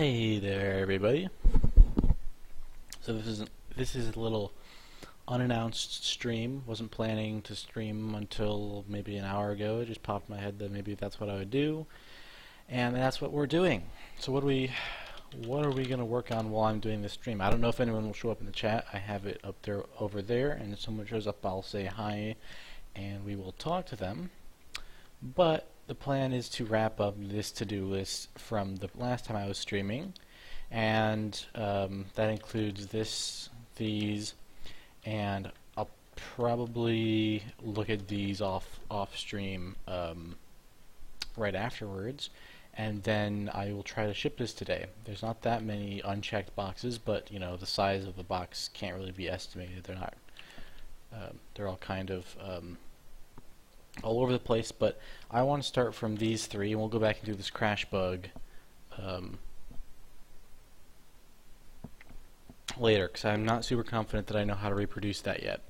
Hey there, everybody. So this is a little unannounced stream. Wasn't planning to stream until maybe an hour ago. It just popped in my head that maybe that's what I would do, and that's what we're doing. So what are we gonna work on while I'm doing this stream? I don't know if anyone will show up in the chat. I have it up there over there, and if someone shows up, I'll say hi, and we will talk to them. But the plan is to wrap up this to-do list from the last time I was streaming, and that includes these, and I'll probably look at these off stream right afterwards, and then I will try to ship this today. There's not that many unchecked boxes, but you know the size of the box can't really be estimated. They're not. They're all kind of all over the place, but I want to start from these three, and we'll go back and do this crash bug later, because I'm not super confident that I know how to reproduce that yet.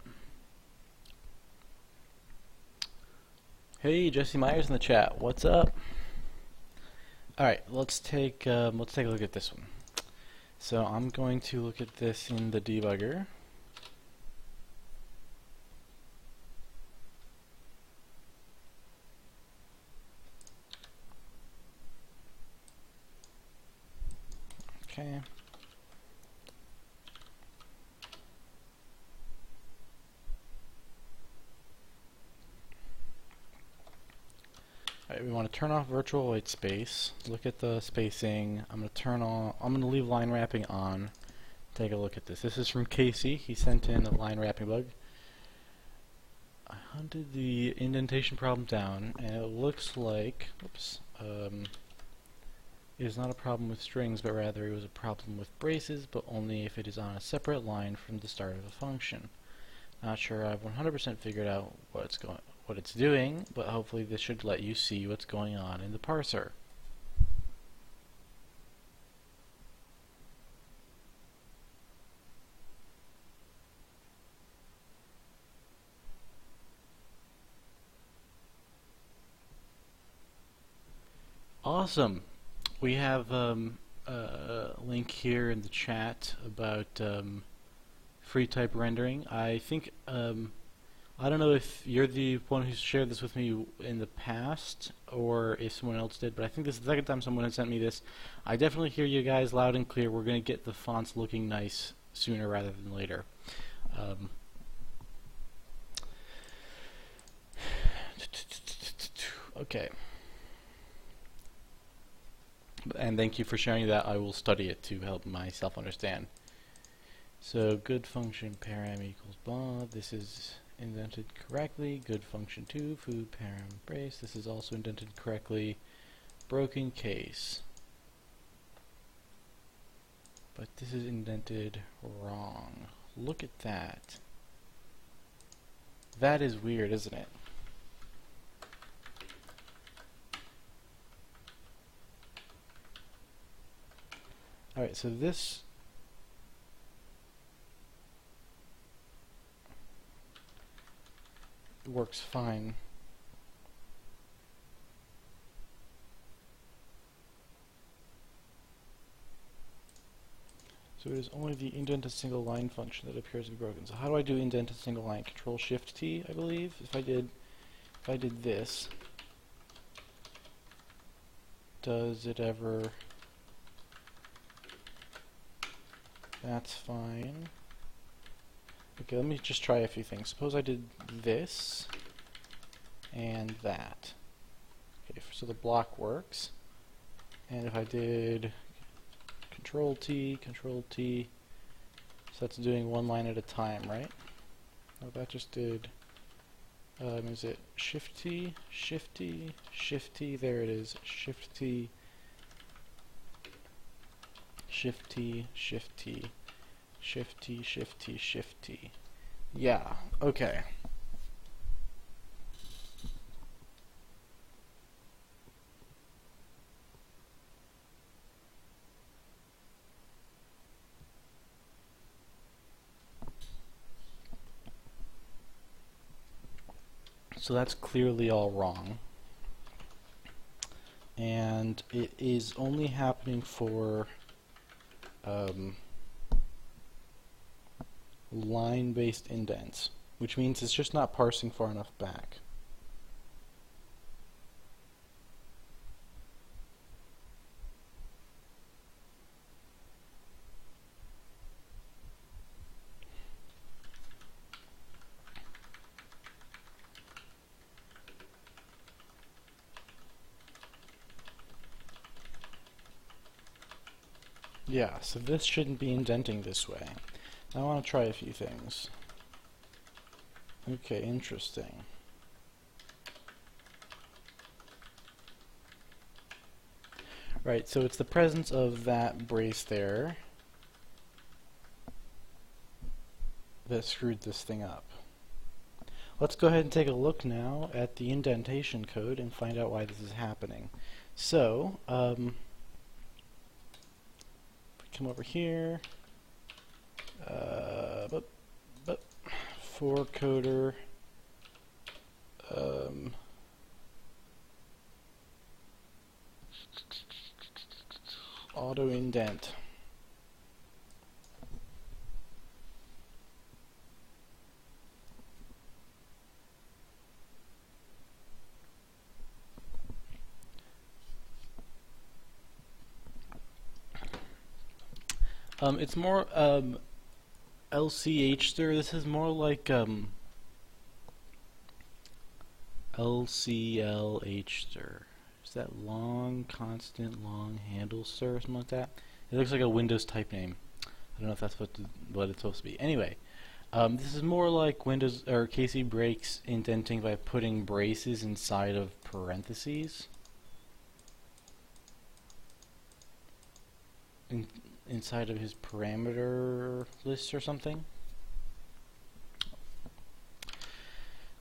Hey, Jesse Myers in the chat. What's up? All right, let's take a look at this one. So I'm going to look at this in the debugger. Okay. Alright, we want to turn off virtual white space. Look at the spacing. I'm going to leave line wrapping on. Take a look at this. This is from Casey. He sent in a line wrapping bug. I hunted the indentation problem down, and it looks like, oops, it is not a problem with strings, but rather it was a problem with braces, but only if it is on a separate line from the start of a function. Not sure I've 100% figured out what it's doing, but hopefully this should let you see what's going on in the parser. Awesome. We have a link here in the chat about free type rendering. I think I don't know if you're the one who's shared this with me in the past or if someone else did, but I think this is the second time someone has sent me this. I definitely hear you guys loud and clear. We're going to get the fonts looking nice sooner rather than later. Okay. And thank you for sharing that. I will study it to help myself understand. So good function param equals bob. This is indented correctly. Good function 2 food param brace. This is also indented correctly. Broken case. But this is indented wrong. Look at that. That is weird, isn't it? Alright, so this works fine. So it is only the indent a single line function that appears to be broken. So how do I do indent a single line? Control Shift T, I believe. If I did this, does it ever? That's fine. Okay, let me just try a few things. Suppose I did this and that. Okay, so the block works. And if I did Control T, so that's doing one line at a time, right? Oh, that just did. Is it Shift T, Shift T, Shift T? There it is. Shift T. Shift T, Shift T, Shift T, Shift T, Shift T. Yeah, okay. So that's clearly all wrong. And it is only happening for line-based indents, which means it's just not parsing far enough back. Yeah, so this shouldn't be indenting this way. I want to try a few things. Okay, interesting. Right, so it's the presence of that brace there that screwed this thing up. Let's go ahead and take a look now at the indentation code and find out why this is happening. So, come over here, 4coder, auto indent. It's more LCHster. This is more like LCLHster. Is that long, constant, long handle stir or something like that? It looks like a Windows type name. I don't know if that's what it's supposed to be. Anyway, this is more like Windows or KC breaks indenting by putting braces inside of parentheses. Inside of his parameter list or something.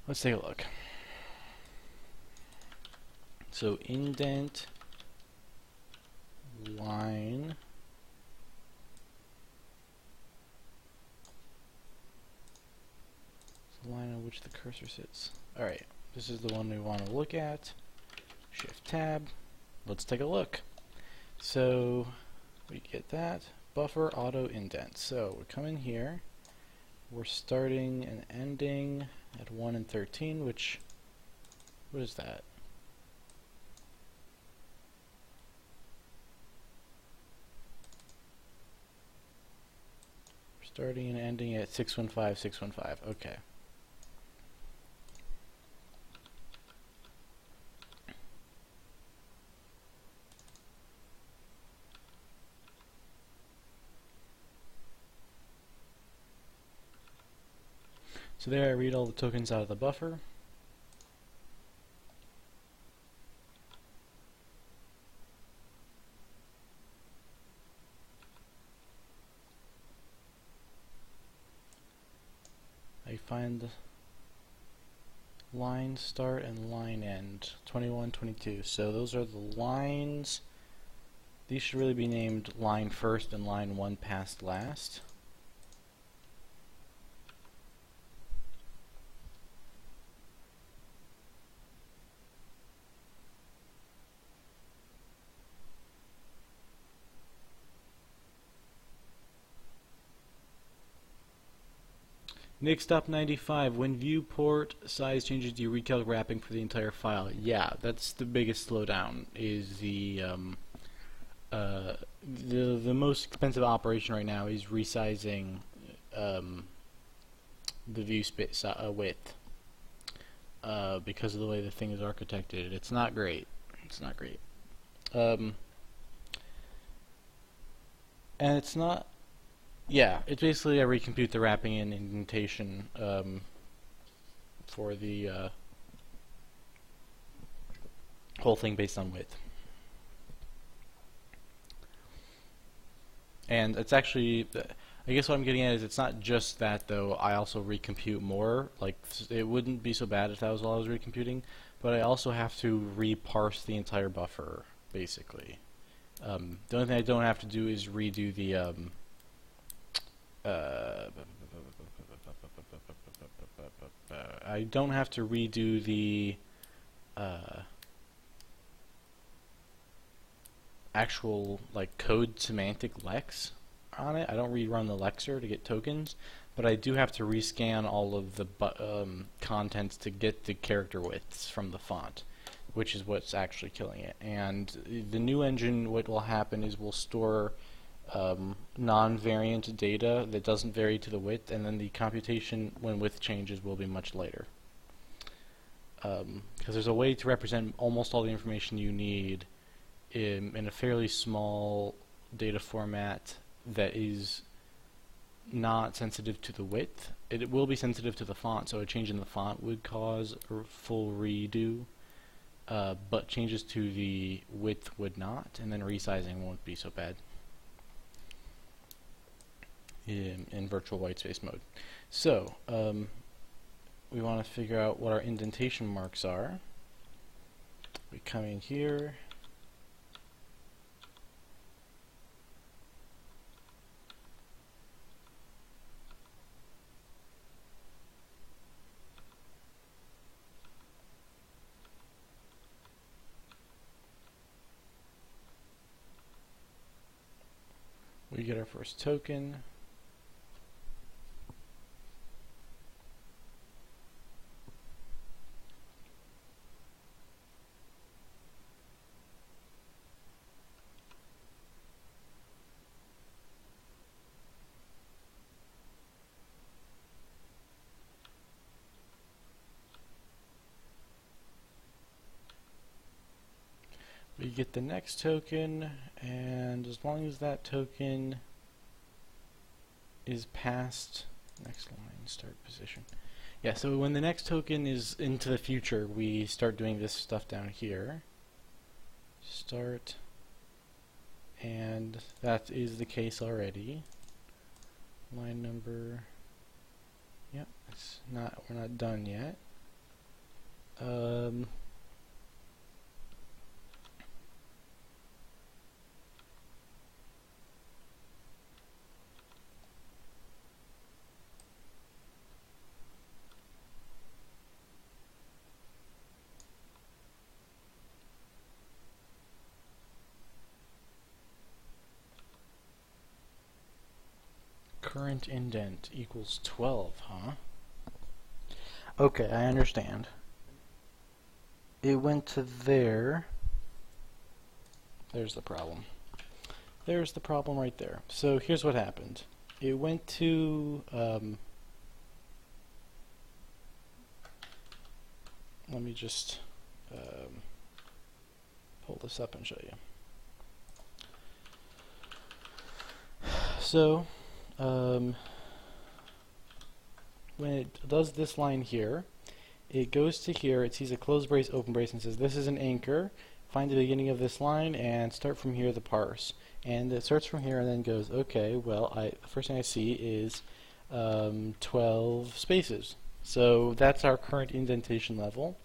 Let's take a look. So indent line the line on which the cursor sits. Alright, this is the one we want to look at. Shift tab. Let's take a look. So we get that. Buffer auto indent. So we come in here. We're starting and ending at 1 and 13, which, what is that? We're starting and ending at 615, 615. Okay. So there I read all the tokens out of the buffer. I find line start and line end, 21, 22. So those are the lines. These should really be named line first and line 1 past last. Next up, 95. When viewport size changes, do you recalculate wrapping for the entire file? Yeah, that's the biggest slowdown. Is the most expensive operation right now is resizing the view space width because of the way the thing is architected. It's not great. It's not great. And it's not. Yeah, it's basically I recompute the wrapping and indentation for the whole thing based on width. And it's actually, I guess what I'm getting at is it's not just that though, I also recompute more. Like, it wouldn't be so bad if that was all I was recomputing, but I also have to reparse the entire buffer, basically. The only thing I don't have to do is redo the I don't have to redo the actual like code semantic lex. on it. I don't rerun the Lexer to get tokens, but I do have to rescan all of the contents to get the character widths from the font, which is what's actually killing it. And the new engine, what will happen is we'll store non-variant data that doesn't vary to the width, and then the computation when width changes will be much later. Because there's a way to represent almost all the information you need in a fairly small data format that is not sensitive to the width. It will be sensitive to the font, so a change in the font would cause a full redo, but changes to the width would not, and then resizing won't be so bad in virtual whitespace mode. So we want to figure out what our indentation marks are. We come in here, we get our first token. We get the next token, and as long as that token is past next line, start position. Yeah, so when the next token is into the future, we start doing this stuff down here. Start, and that is the case already. Line number, yep, it's not, we're not done yet. Current indent equals 12, huh? Okay, I understand. It went to there. There's the problem. There's the problem right there. So here's what happened. It went to, let me just pull this up and show you. So, when it does this line here, it goes to here, it sees a close brace, open brace, and says this is an anchor, find the beginning of this line and start from here the parse. And it starts from here and then goes, okay, well, the first thing I see is 12 spaces. So that's our current indentation level.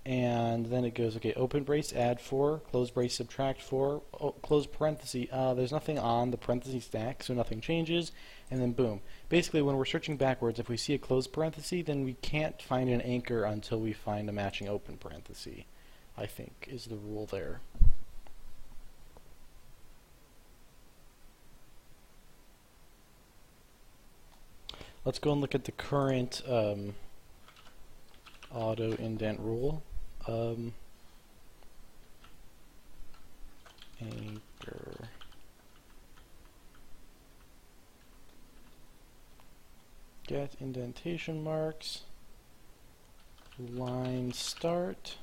And then it goes, okay, open brace, add 4, close brace, subtract 4, close parenthesis. There's nothing on the parenthesis stack, so nothing changes, and then boom. Basically, when we're searching backwards, if we see a closed parenthesis, then we can't find an anchor until we find a matching open parenthesis, I think, is the rule there. Let's go and look at the current auto indent rule. Anchor get indentation marks, line start,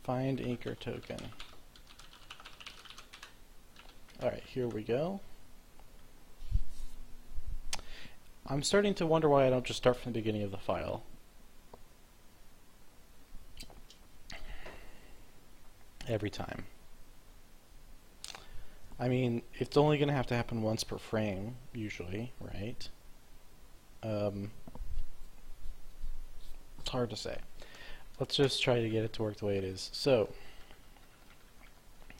find anchor token. Alright, here we go. I'm starting to wonder why I don't just start from the beginning of the file. Every time. I mean, it's only going to have to happen once per frame, usually, right? It's hard to say. Let's just try to get it to work the way it is. So,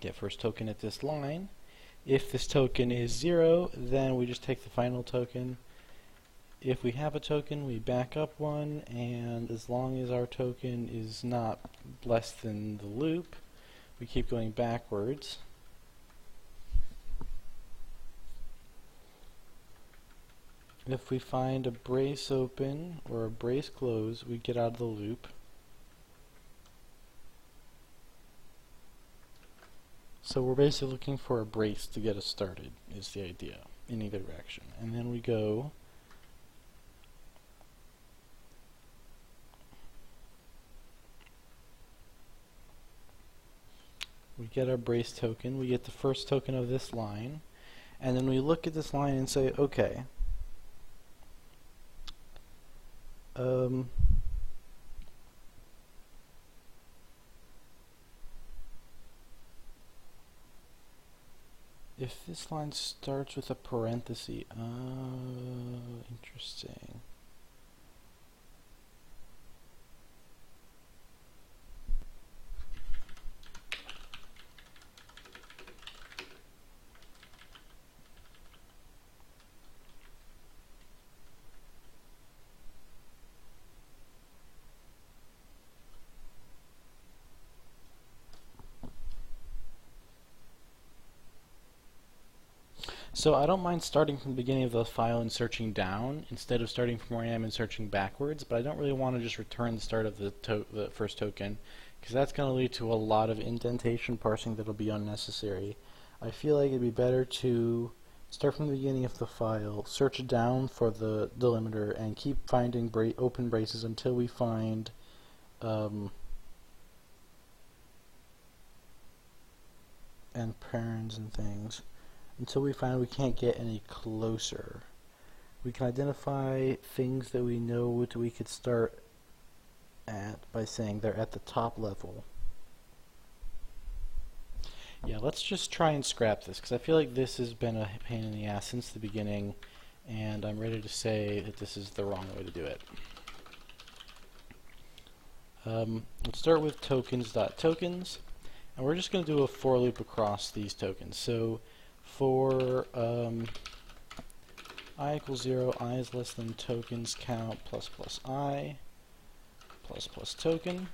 get first token at this line. If this token is 0, then we just take the final token. If we have a token, we back up one, and as long as our token is not less than the loop, we keep going backwards. If we find a brace open or a brace closed, we get out of the loop. So we're basically looking for a brace to get us started, is the idea, in either direction. And then we go we get our brace token, we get the first token of this line, and then we look at this line and say, okay, if this line starts with a parenthesis, interesting. So I don't mind starting from the beginning of the file and searching down instead of starting from where I am and searching backwards, but I don't really want to just return the start of the first token, because that's going to lead to a lot of indentation parsing that will be unnecessary. I feel like it'd be better to start from the beginning of the file, search down for the delimiter, and keep finding open braces until we find and parents and things. Until we find we can't get any closer. We can identify things that we know we could start at by saying they're at the top level. Yeah, let's just try and scrap this, because I feel like this has been a pain in the ass since the beginning, and I'm ready to say that this is the wrong way to do it. Let's start with tokens.tokens, and we're just going to do a for loop across these tokens. So for I equals 0, I is less than tokens count plus plus I plus plus token.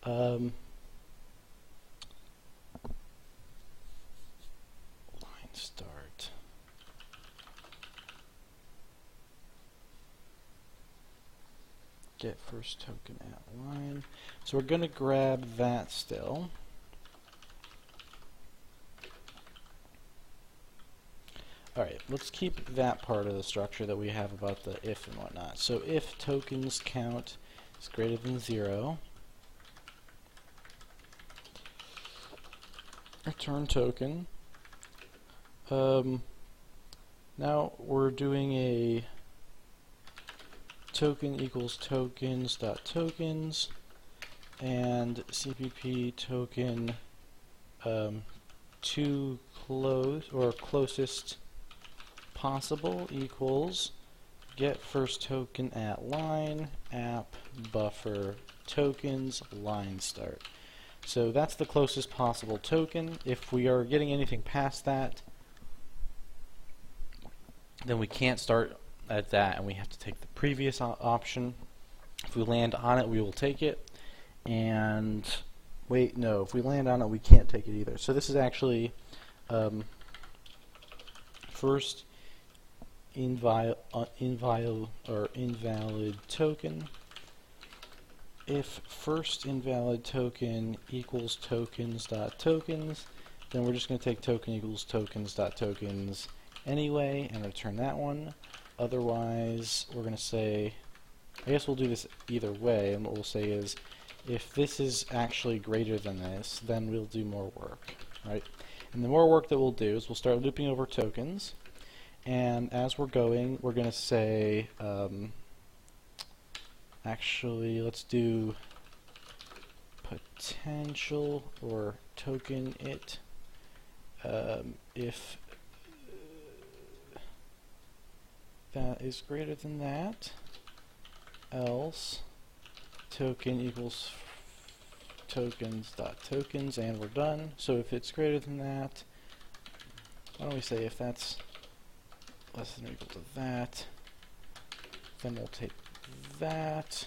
Line start. Get first token at line. So we're going to grab that still. Alright, let's keep that part of the structure that we have about the if and whatnot. So if tokens count is greater than 0, return token. Now we're doing a token equals tokens dot tokens and CPP token to close or closest possible equals get first token at line app buffer tokens line start. So that's the closest possible token. If we are getting anything past that, then we can't start at that and we have to take the previous option. If we land on it, we will take it. And wait, no, if we land on it, we can't take it either. So this is actually first invalid token. If first invalid token equals tokens dot tokens, then we're just going to take token equals tokens dot tokens anyway and return that one. Otherwise, we're going to say, I guess we'll do this either way, and what we'll say is, if this is actually greater than this, then we'll do more work, right? And the more work that we'll do is we'll start looping over tokens. And as we're going, we're going to say, actually, let's do potential or token it if that is greater than that, else token equals tokens dot tokens, and we're done. So if it's greater than that, why don't we say if that's less than or equal to that, then we'll take that,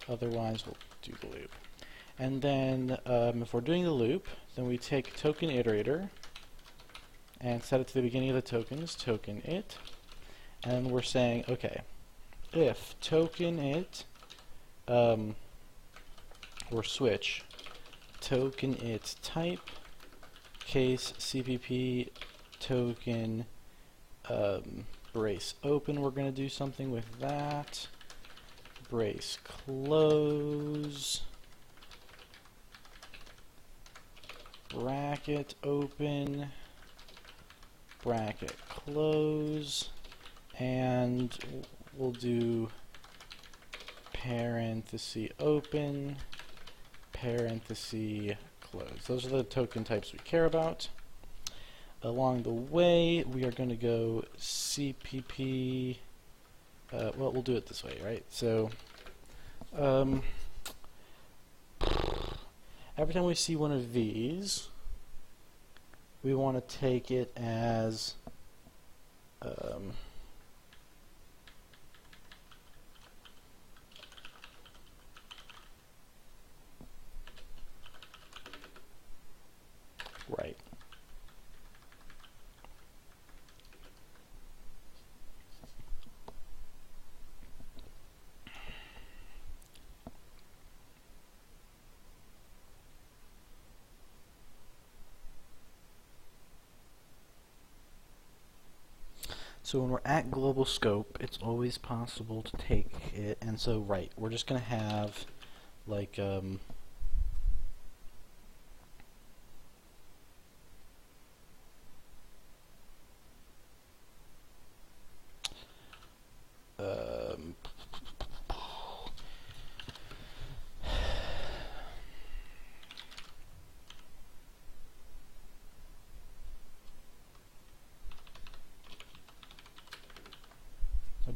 otherwise we'll do the loop. And then if we're doing the loop, then we take token iterator and set it to the beginning of the tokens, token it, and we're saying, okay, if token it, or switch, token it type, case CPP, token brace open, we're going to do something with that, brace close, bracket open, bracket close, and we'll do parenthesis open, parenthesis close. Those are the token types we care about. Along the way, we are going to go CPP, well, we'll do it this way, right? So, every time we see one of these, we want to take it as right. So when we're at global scope, it's always possible to take it, and so right, we're just going to have like a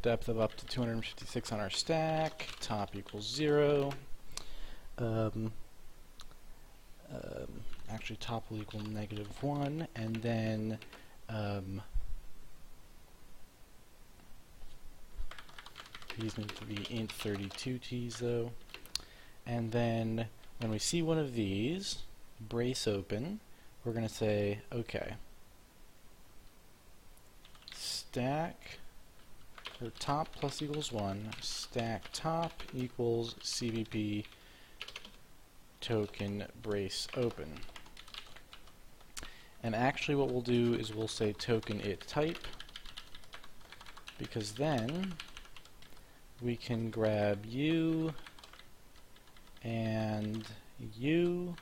depth of up to 256 on our stack, top equals 0. Actually top will equal -1, and then these need to be int 32t's though. And then when we see one of these, brace open, we're going to say, okay, stack, or top plus equals 1, stack top equals CVP token brace open. And actually what we'll do is we'll say token it type, because then we can grab you and you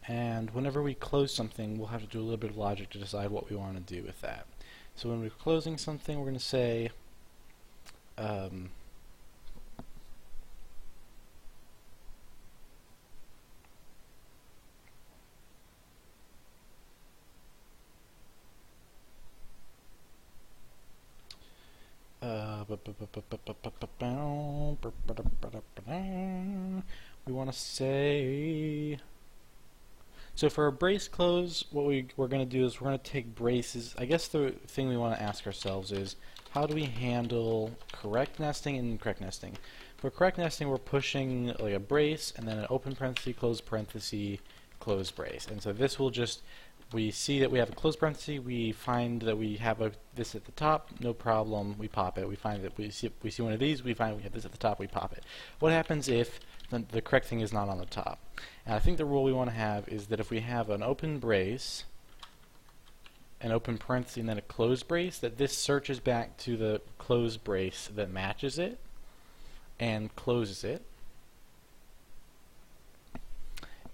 and whenever we close something, we'll have to do a little bit of logic to decide what we want to do with that. So when we're closing something, we're going to say we want to say, so for a brace close, what we're going to do is we're going to take braces. I guess the thing we want to ask ourselves is, how do we handle correct nesting and incorrect nesting? For correct nesting, we're pushing like a brace and then an open parenthesis, close brace. And so this will just, we see that we have a close parenthesis, we find that we have this at the top, no problem, we pop it. We find that we see one of these, we find we have this at the top, we pop it. What happens if the correct thing is not on the top? And I think the rule we want to have is that if we have an open brace, an open parenthesis, and then a closed brace, that this searches back to the closed brace that matches it and closes it,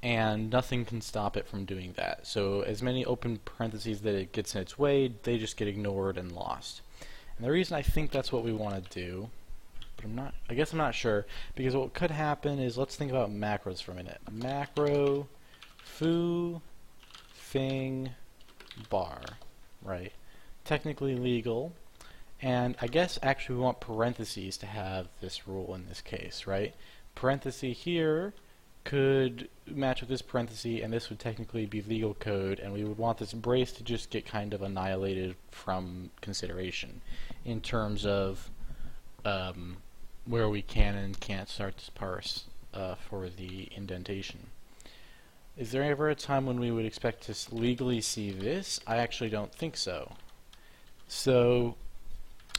and nothing can stop it from doing that. So as many open parentheses that it gets in its way, they just get ignored and lost. And the reason I think that's what we want to do, but I guess I'm not sure, because what could happen is, let's think about macros for a minute. Macro foo thing bar, right? Technically legal, and I guess actually we want parentheses to have this rule in this case, right? Parenthesis here could match with this parenthesis, and this would technically be legal code, and we would want this brace to just get kind of annihilated from consideration in terms of where we can and can't start to parse for the indentation. Is there ever a time when we would expect to legally see this? I actually don't think so. So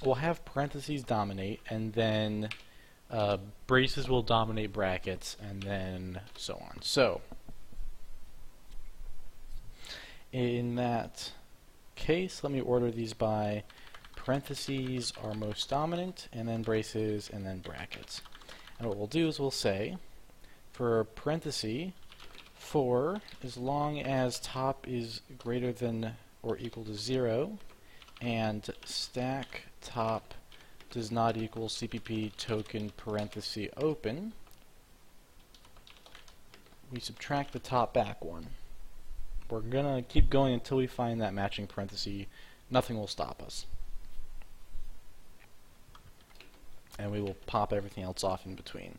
we'll have parentheses dominate, and then braces will dominate brackets, and then so on. So in that case, let me order these by parentheses are most dominant, and then braces, and then brackets. And what we'll do is we'll say for parenthesis for as long as top is greater than or equal to 0 and stack top does not equal CPP token parenthesis open, we subtract the top back one. We're gonna keep going until we find that matching parenthesis. Nothing will stop us. And we will pop everything else off in between.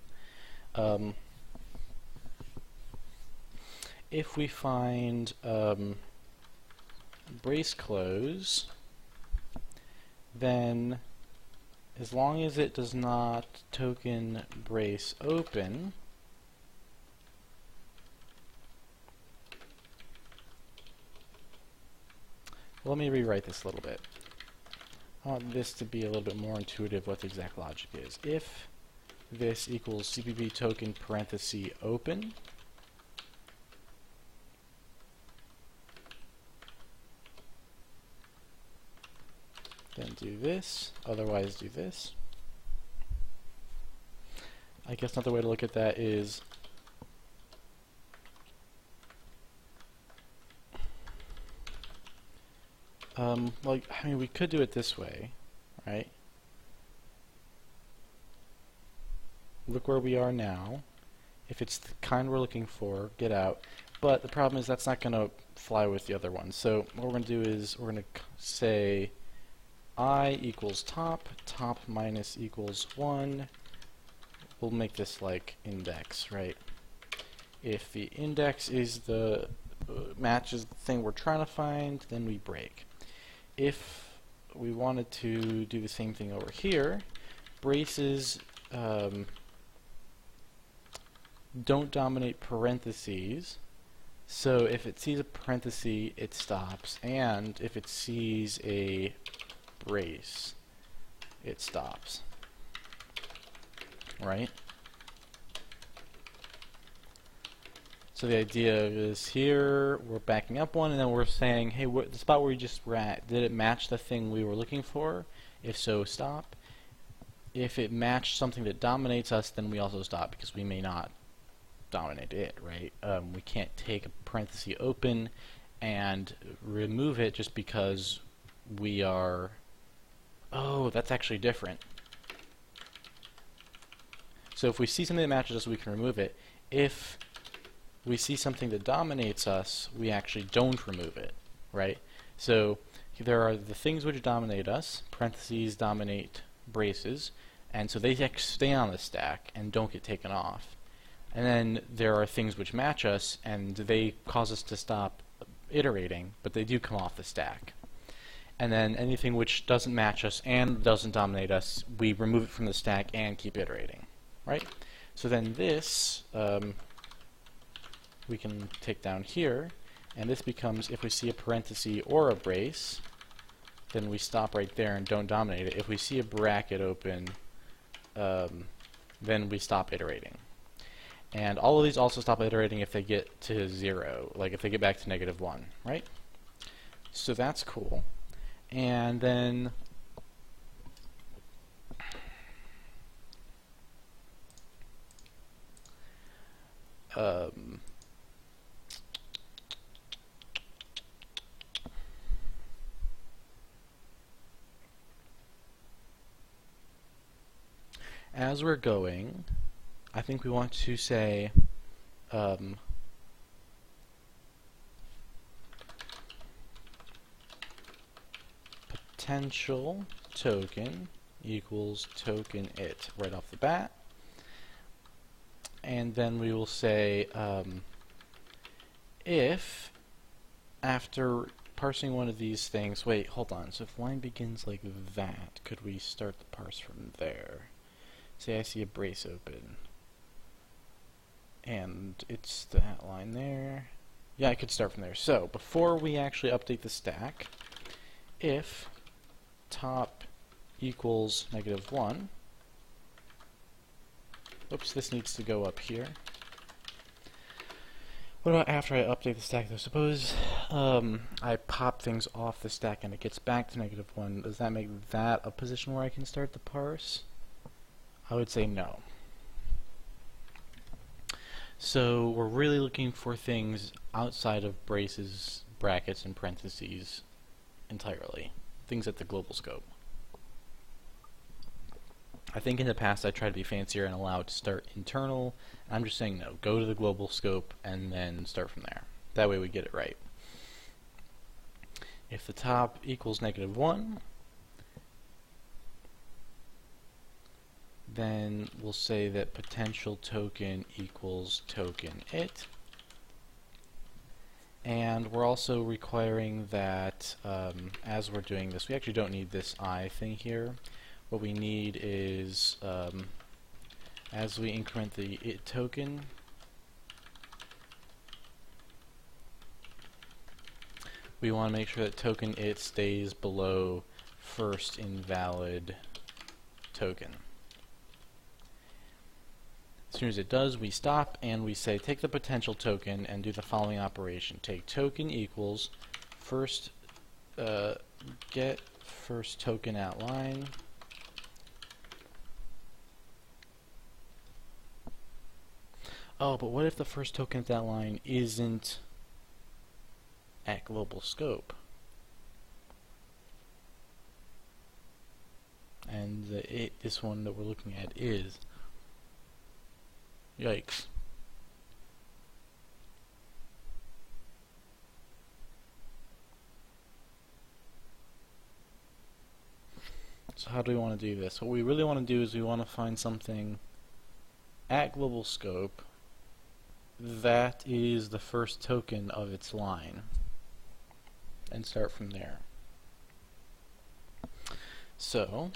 If we find brace close, then as long as it does not token brace open, let me rewrite this a little bit. I want this to be a little bit more intuitive what the exact logic is. If this equals CPP token parenthesis open, then do this, otherwise do this. I guess another way to look at that is like, I mean, we could do it this way, right? Look where we are now. If it's the kind we're looking for, get out. But the problem is that's not going to fly with the other one. So what we're going to do is we're going to say I equals top, top minus equals 1. We'll make this like index, right? If the index is the matches the thing we're trying to find, then we break. If we wanted to do the same thing over here, braces don't dominate parentheses. So if it sees a parenthesis, it stops, and if it sees a brace, it stops. Right? So the idea is here, we're backing up one, and then we're saying, hey, the spot where we just were at, did it match the thing we were looking for? If so, stop. If it matched something that dominates us, then we also stop, because we may not dominate it, right? We can't take a parenthesis open and remove it just because we are... Oh, that's actually different. So if we see something that matches us, we can remove it. If we see something that dominates us, we actually don't remove it, right? So there are the things which dominate us, parentheses dominate braces, and so they stay on the stack and don't get taken off. And then there are things which match us, and they cause us to stop iterating, but they do come off the stack. And then anything which doesn't match us and doesn't dominate us, we remove it from the stack and keep iterating, right? So then this we can take down here, and this becomes, if we see a parenthesis or a brace, then we stop right there and don't dominate it. If we see a bracket open, then we stop iterating. And all of these also stop iterating if they get to 0, like if they get back to -1, right? So that's cool. And then as we're going, I think we want to say potential token equals token it right off the bat. and then we will say if after parsing one of these things, wait, hold on, so if line begins like that, could we start the parse from there? Say I see a brace open, and it's that line there. Yeah, I could start from there. So before we actually update the stack, if top equals -1, oops, this needs to go up here. What about after I update the stack though? Suppose I pop things off the stack and it gets back to -1. Does that make that a position where I can start the parse? I would say no. So we're really looking for things outside of braces, brackets, and parentheses entirely. Things at the global scope. I think in the past I tried to be fancier and allow it to start internal. I'm just saying no, go to the global scope and then start from there. That way we get it right. If the top equals -1, then we'll say that potential token equals token it. And we're also requiring that as we're doing this, we actually don't need this I thing here. What we need is, as we increment the it token, we want to make sure that token it stays below first invalid token. As soon as it does, we stop and we say take the potential token and do the following operation. Take token equals first get first token at line Oh, but what if the first token at that line isn't at global scope? And this one that we're looking at is. Yikes. So how do we want to do this? What we really want to do is we want to find something at global scope that is the first token of its line and start from there. So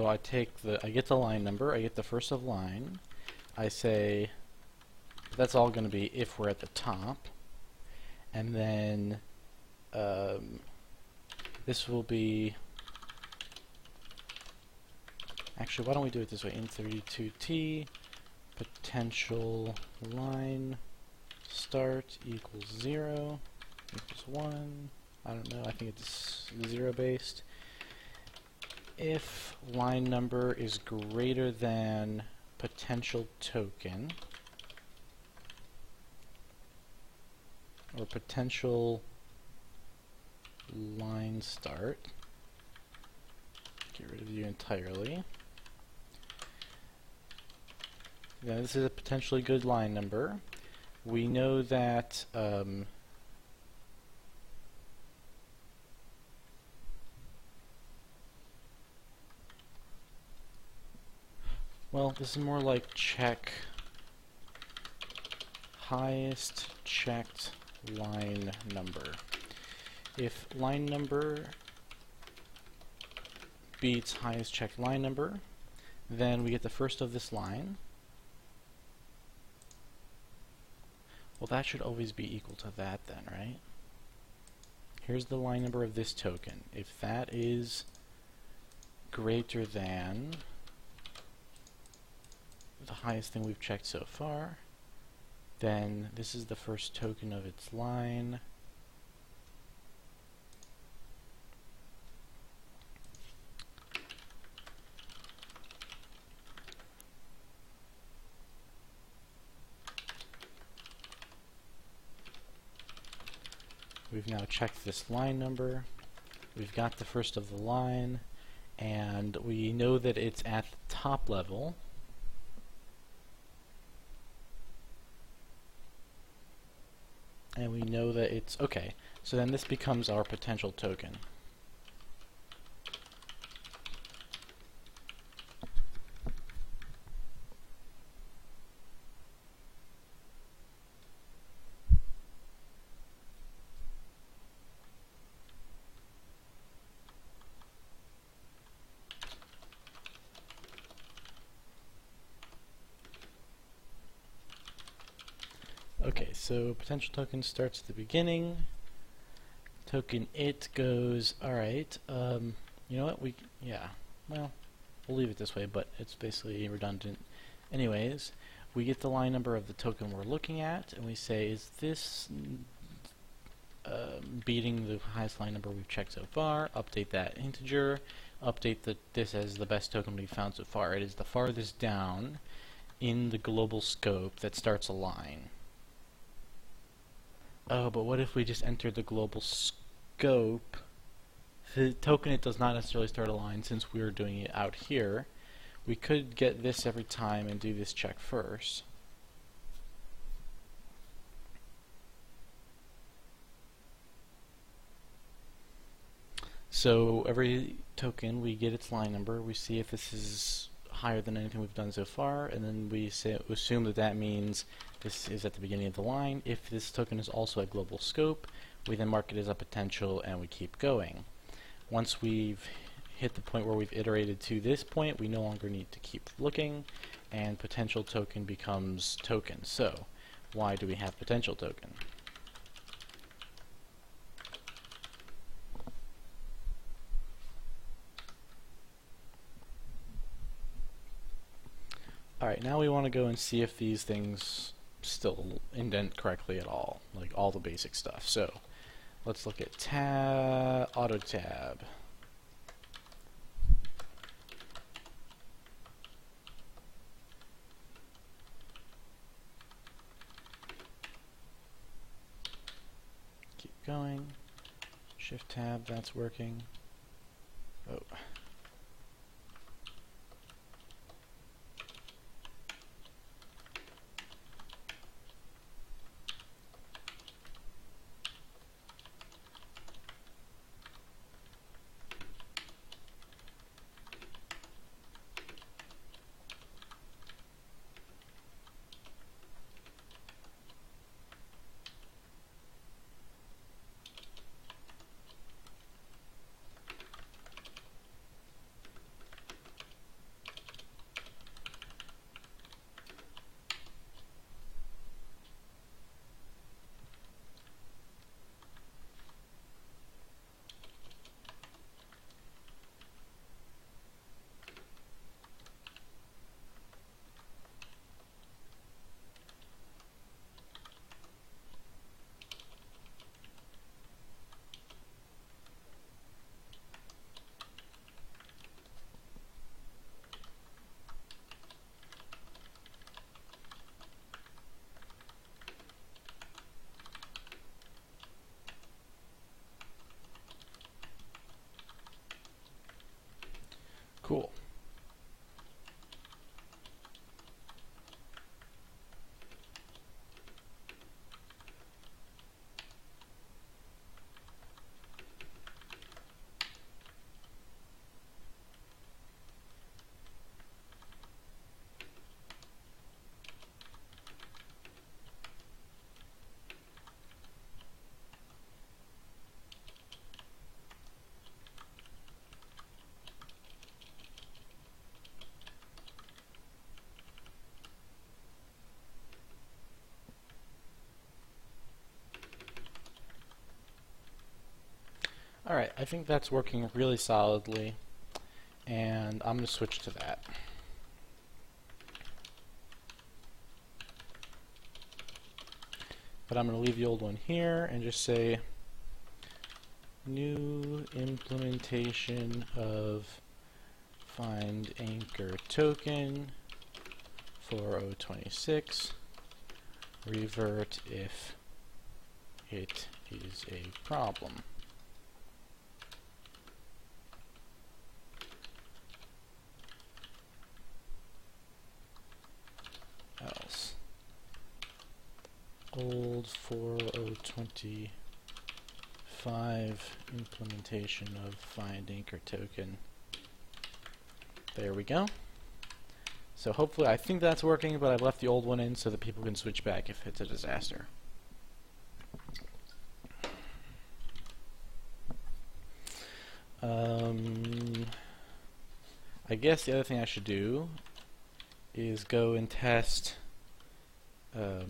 I get the line number, I get the first of line, I say that's all going to be if we're at the top, and then this will be, actually why don't we do it this way, in32t potential line start equals 0 equals 1, I don't know, I think it's 0 based. If line number is greater than potential token, or potential line start, get rid of you entirely. Now this is a potentially good line number. We know that well, this is more like check highest checked line number. If line number beats highest checked line number, then we get the first of this line. Well, that should always be equal to that then, right? Here's the line number of this token. If that is greater than the highest thing we've checked so far, then this is the first token of its line, We've now checked this line number. We've got the first of the line, and we know that it's at the top level. And we know that it's okay. So then this becomes our potential token. Okay, so potential token starts at the beginning. Token it goes, alright, you know what, well, we'll leave it this way, but it's basically redundant. Anyways, we get the line number of the token we're looking at, and we say, is this beating the highest line number we've checked so far? Update that integer, update this as the best token we've found so far. It is the farthest down in the global scope that starts a line. Oh, but what if we just enter the global scope? The token it does not necessarily start a line since we're doing it out here. We could get this every time and do this check first. So every token we get its line number, we see if this is higher than anything we've done so far, and then we assume that that means this is at the beginning of the line. If this token is also at global scope, we then mark it as a potential and we keep going. Once we've hit the point where we've iterated to this point, we no longer need to keep looking, and potential token becomes token. So why do we have potential token? Alright, now we want to go and see if these things still indent correctly at all, like all the basic stuff. So let's look at auto tab. Keep going. Shift tab, that's working. Oh. Cool. Alright, I think that's working really solidly, and I'm going to switch to that. But I'm going to leave the old one here and just say new implementation of find anchor token 4026 revert if it is a problem. Else. Old 4025 implementation of find anchor token. There we go. So hopefully, I think that's working, but I've left the old one in so that people can switch back if it's a disaster. I guess the other thing I should do is go and test the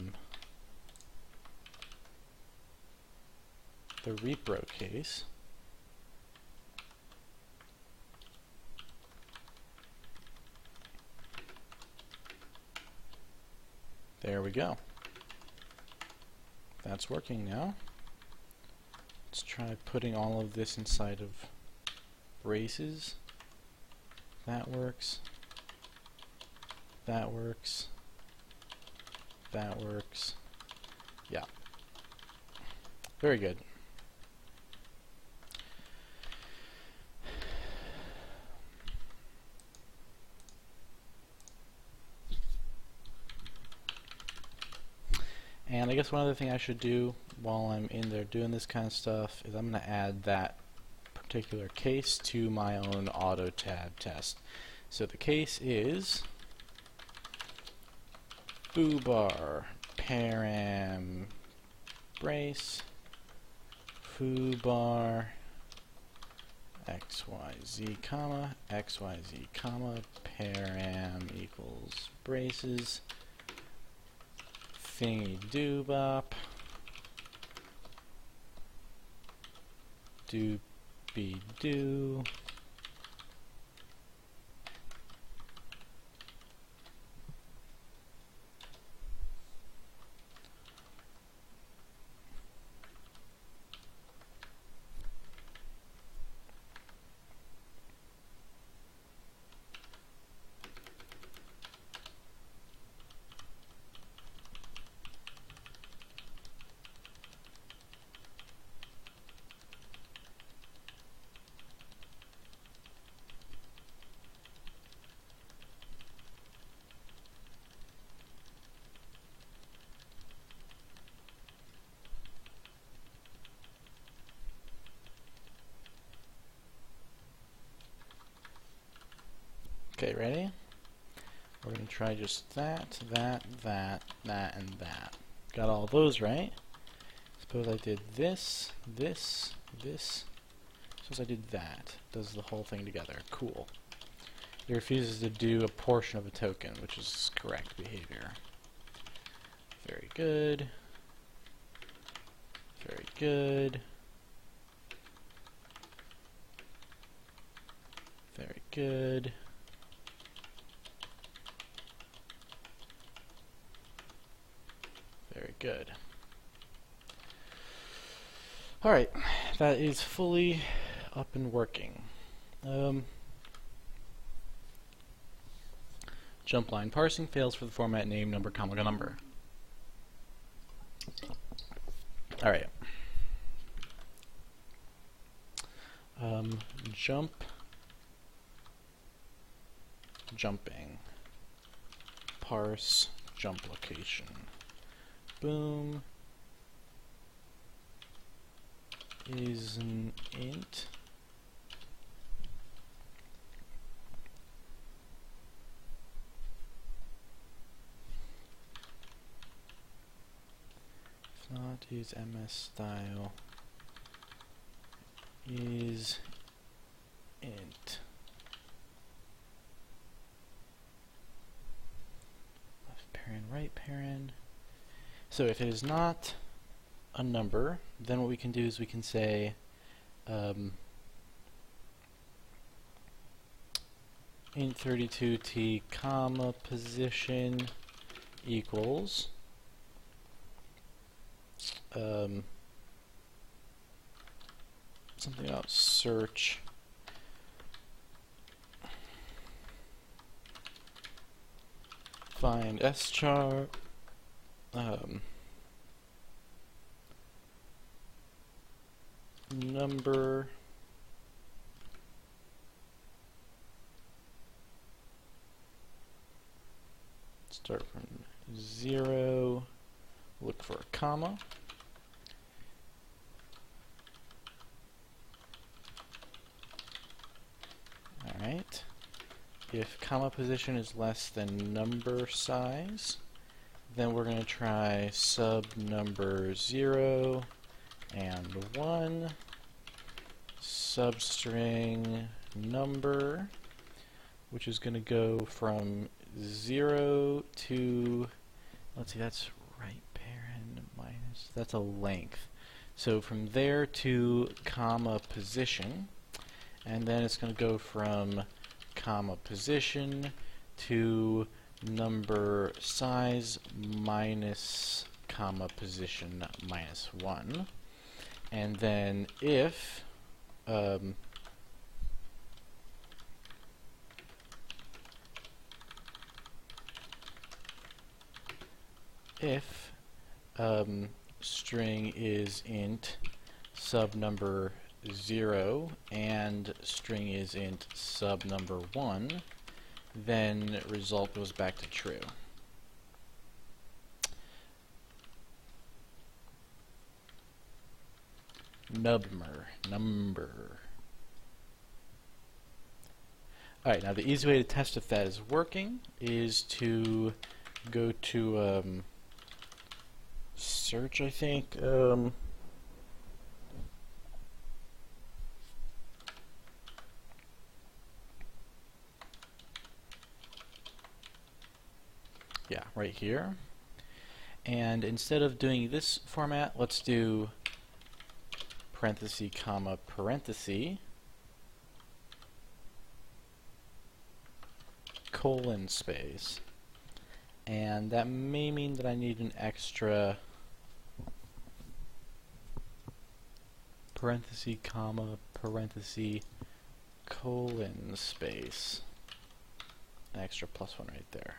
repro case. There we go. That's working now. Let's try putting all of this inside of braces. That works. That works. That works. Yeah. Very good. And I guess one other thing I should do while I'm in there doing this kind of stuff is I'm going to add that particular case to my own auto tab test. So the case is foobar param brace foobar xyz comma param equals braces thingy do bop do be do Okay, ready? We're going to try just that, and that. Got all those right? Suppose I did this. Suppose I did that. Does the whole thing together. Cool. It refuses to do a portion of a token, which is correct behavior. Very good. Very good. Very good. Very good. Alright, that is fully up and working. Jump line parsing fails for the format name, number, comma, number. Alright. Jumping. Parse jump location. Boom is an int. If not, is ms style is int. Left parent, right parent. So if it is not a number, then what we can do is we can say int 32t comma position equals something about search find schar number start from 0, look for a comma. Alright. If comma position is less than number size, then we're going to try sub number 0 and 1, substring number, which is going to go from 0 to, let's see, that's right parent minus, that's a length. So from there to comma position, and then it's going to go from comma position to number size minus comma position minus 1. And then if string is int sub number 0 and string is int sub number 1, then result goes back to true. Number. Alright, now the easy way to test if that is working is to go to search, I think. Yeah, right here. And instead of doing this format, let's do parenthesis, comma, parenthesis, colon space. And that may mean that I need an extra parenthesis, comma, parenthesis, colon space. An extra +1 right there.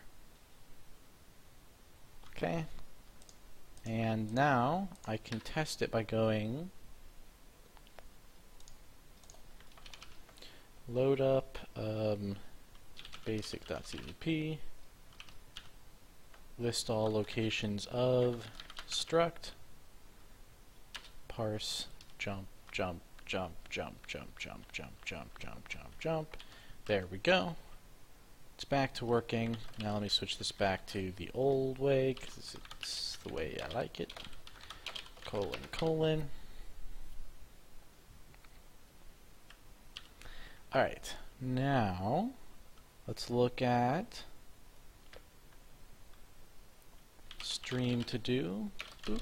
Okay. And now I can test it by going load up basic.cpp, list all locations of struct, parse jump, jump, jump, jump, jump, jump, jump, jump, jump, jump, jump. There we go. It's back to working. Now let me switch this back to the old way because it's the way I like it. Colon, colon. Alright, now let's look at stream to do. Boop.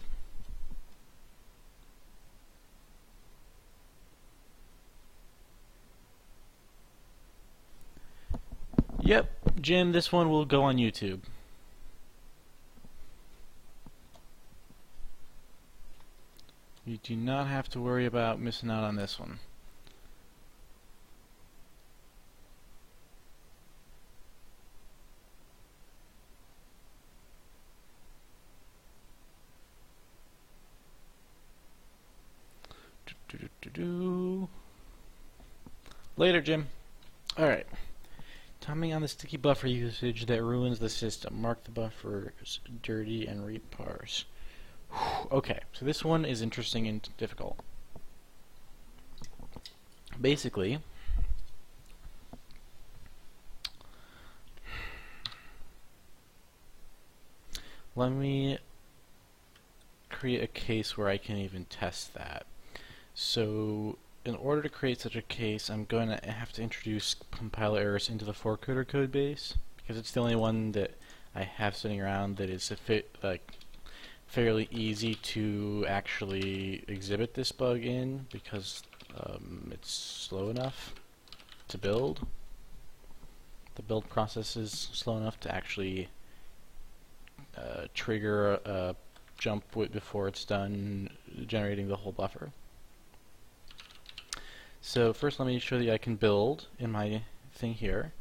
Yep, Jim, this one will go on YouTube. You do not have to worry about missing out on this one. Later, Jim. Alright. Timing on the sticky buffer usage that ruins the system. Mark the buffers dirty and reparse. Okay, so this one is interesting and difficult. Basically, let me create a case where I can even test that. So in order to create such a case, I'm going to have to introduce compiler errors into the 4coder code base because it's the only one that I have sitting around that is fairly easy to actually exhibit this bug in because it's slow enough to build. The build process is slow enough to actually trigger a jump before it's done generating the whole buffer. So first let me show you I can build in my thing here.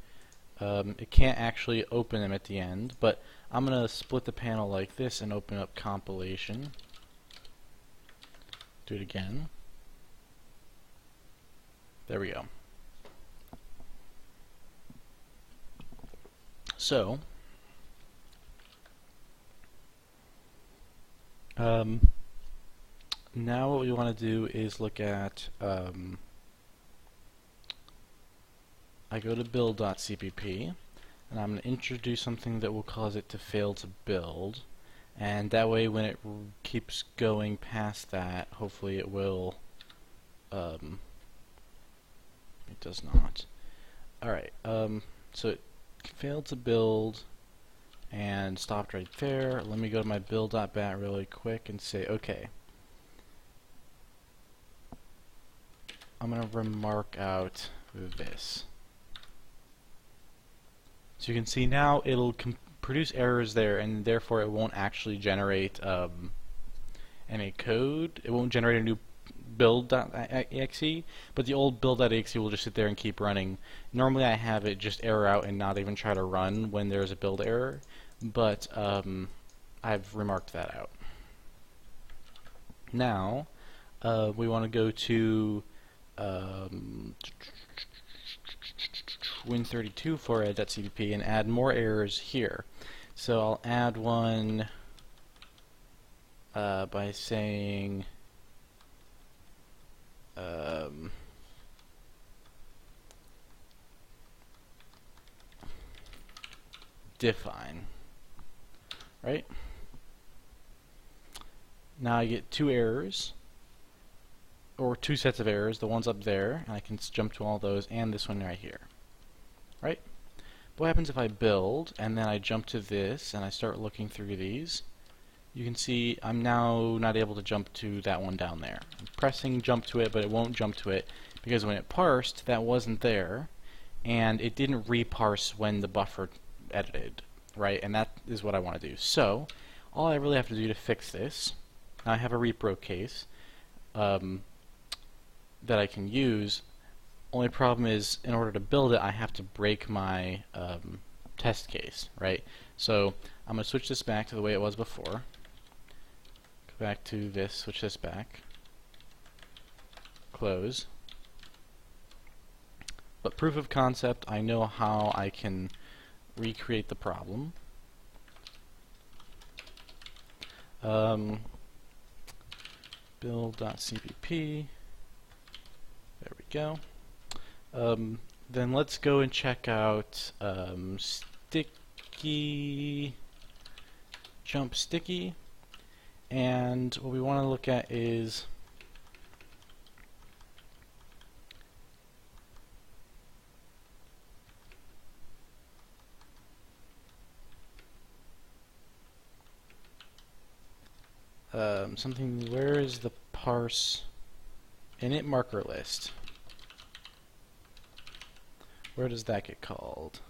It can't actually open them at the end, but I'm going to split the panel like this and open up compilation. Do it again. There we go. So, now what we want to do is look at, I go to build.cpp, and I'm going to introduce something that will cause it to fail to build, and that way when it keeps going past that, hopefully it will, it does not. Alright, so it failed to build and stopped right there. Let me go to my build.bat really quick and say, okay, I'm going to remark out this. So you can see now it'll produce errors there, and therefore it won't actually generate any code. It won't generate a new build.exe, but the old build.exe will just sit there and keep running. Normally I have it just error out and not even try to run when there's a build error, but I've remarked that out. Now we want to go to win32 for ed.cpp and add more errors here. So I'll add one by saying define, right? Now I get two errors, or two sets of errors, the ones up there, and I can jump to all those, and this one right here, right? But what happens if I build, and then I jump to this, and I start looking through these? You can see I'm now not able to jump to that one down there. I'm pressing jump to it, but it won't jump to it, because when it parsed, that wasn't there, and it didn't reparse when the buffer edited, right? And that is what I want to do. So, all I really have to do to fix this, now I have a repro case, that I can use. Only problem is, in order to build it, I have to break my test case, right? So I'm going to switch this back to the way it was before. Go back to this, switch this back, close. But proof of concept, I know how I can recreate the problem. Build.cpp. There we go. Then let's go and check out sticky, jump sticky, and what we want to look at is something. Where is the parse init marker list? Where does that get called?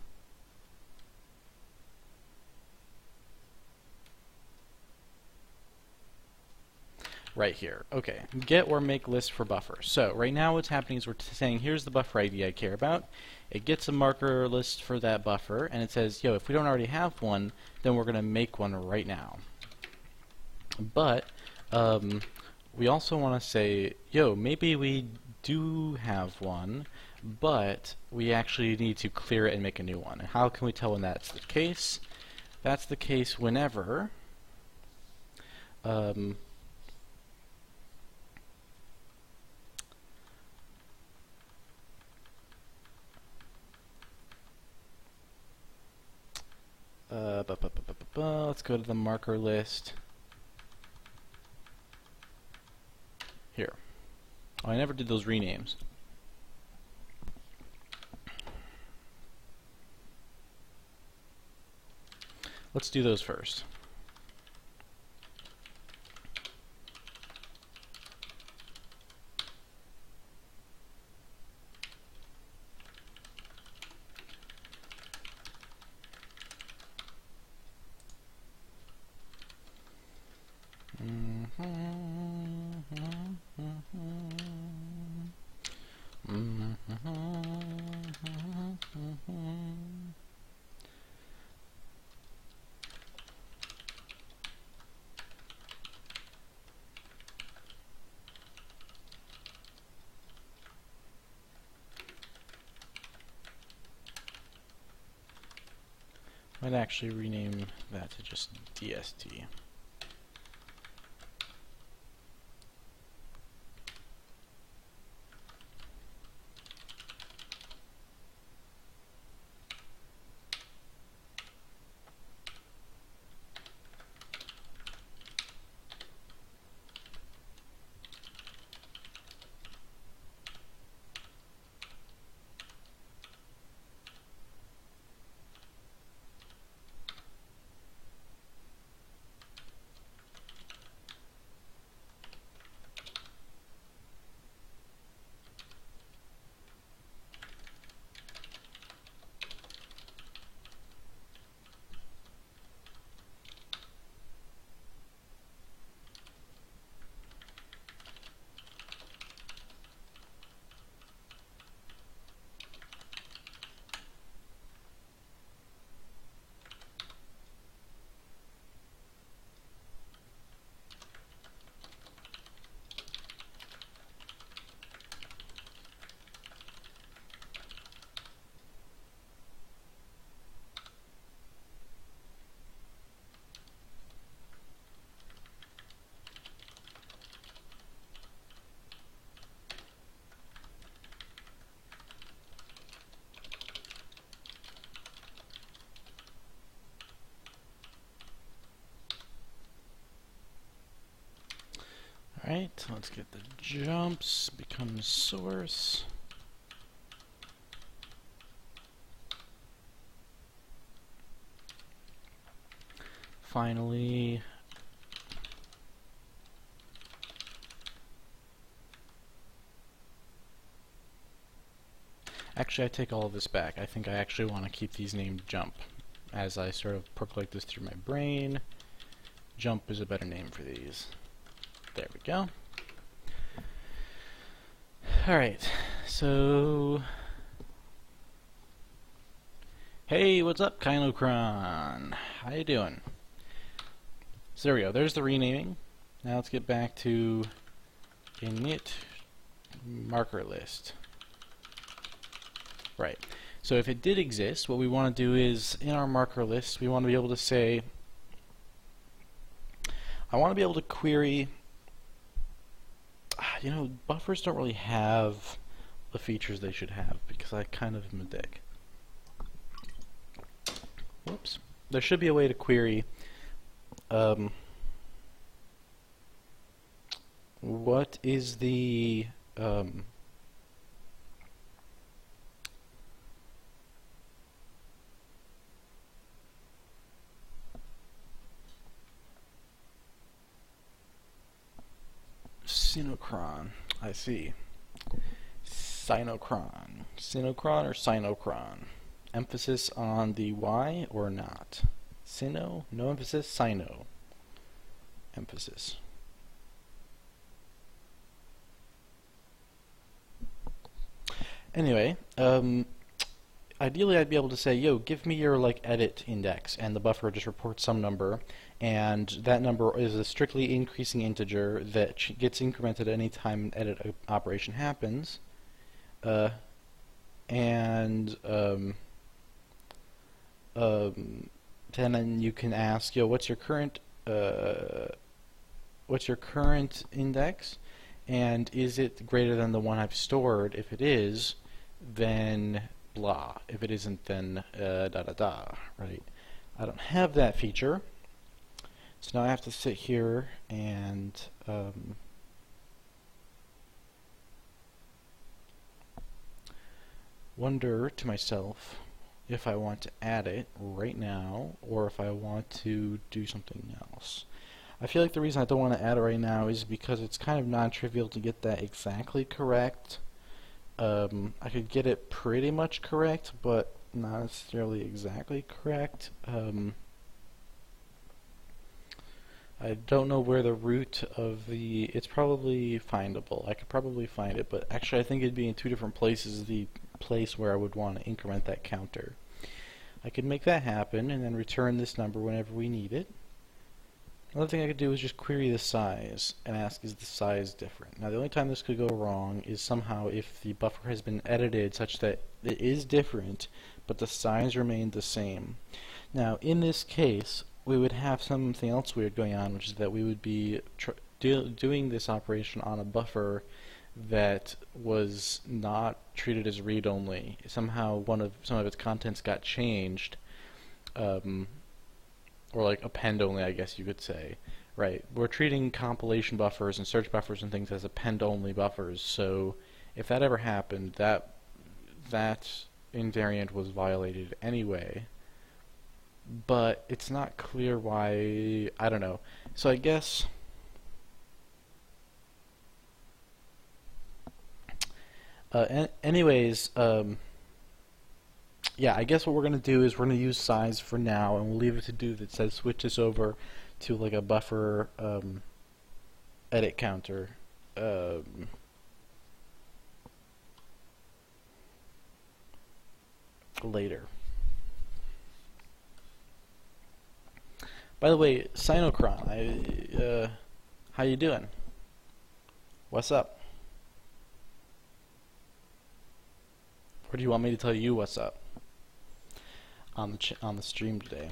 Right here. Okay. Get or make list for buffer. So right now what's happening is we're saying here's the buffer ID I care about. It gets a marker list for that buffer, and it says, yo, if we don't already have one, then we're going to make one right now. But we also want to say, yo, maybe we do have one, but we actually need to clear it and make a new one. And how can we tell when that's the case? That's the case whenever let's go to the marker list. Here. Oh, I never did those renames. Let's do those first. Might actually rename that to just DST. Alright, let's get the jumps, become source. Finally, actually I take all of this back. I think I actually want to keep these named jump. As I sort of percolate this through my brain, jump is a better name for these. There we go. Alright, so... Hey, what's up, Kylocron? How you doing? So there we go, there's the renaming. Now let's get back to init marker list. Right, so if it did exist, what we want to do is, in our marker list, we want to be able to say, I want to be able to query... You know, buffers don't really have the features they should have because I kind of am a dick. Whoops. There should be a way to query what is the Sinocron. I see. Sinocron. Sinocron or Sinocron? Emphasis on the Y or not? Sino? No emphasis? Sino? Emphasis. Anyway, ideally I'd be able to say, yo, give me your edit index, and the buffer just reports some number, and that number is a strictly increasing integer that gets incremented any time an edit operation happens, and then you can ask, yo, what's your current index, and is it greater than the one I've stored? If it is, then blah. If it isn't, then da da da, right? I don't have that feature, so now I have to sit here and wonder to myself if I want to add it right now or if I want to do something else. I feel like the reason I don't want to add it right now is because it's kind of non-trivial to get that exactly correct. I could get it pretty much correct, but not necessarily exactly correct. I don't know where the root of the... It's probably findable. I could probably find it, but actually I think it'd be in two different places, the place where I would want to increment that counter. I could make that happen and then return this number whenever we need it. Another thing I could do is just query the size and ask, is the size different? Now the only time this could go wrong is somehow if the buffer has been edited such that it is different, but the size remained the same. Now, in this case, we would have something else weird going on, which is that we would be doing this operation on a buffer that was not treated as read-only. Somehow some of its contents got changed, or like append-only, I guess you could say. Right, we're treating compilation buffers and search buffers and things as append-only buffers, so if that ever happened, that invariant was violated anyway. But it's not clear why, I don't know. So I guess anyways, yeah, I guess what we're going to do is we're going to use size for now, and we'll leave it to do that says switch this over to like a buffer edit counter. Later. By the way, Sinocron, how you doing? What's up? Or do you want me to tell you what's up on the stream today?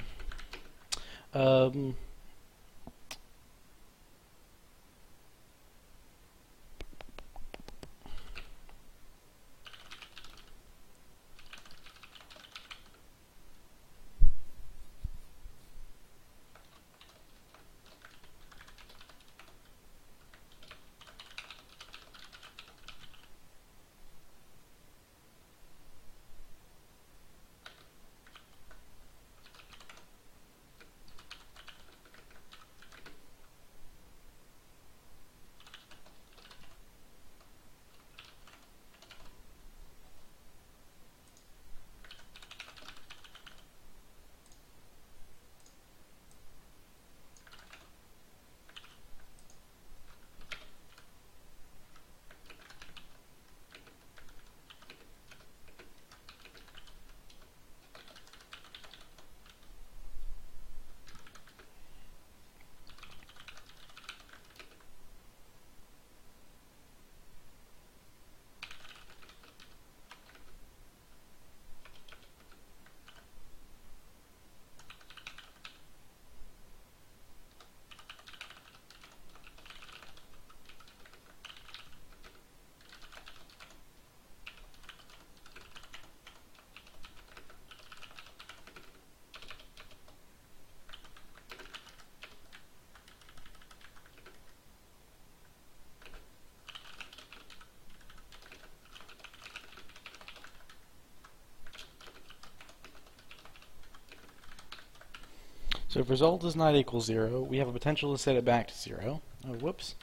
So if result does not equal 0, we have a potential to set it back to 0. Oh, whoops.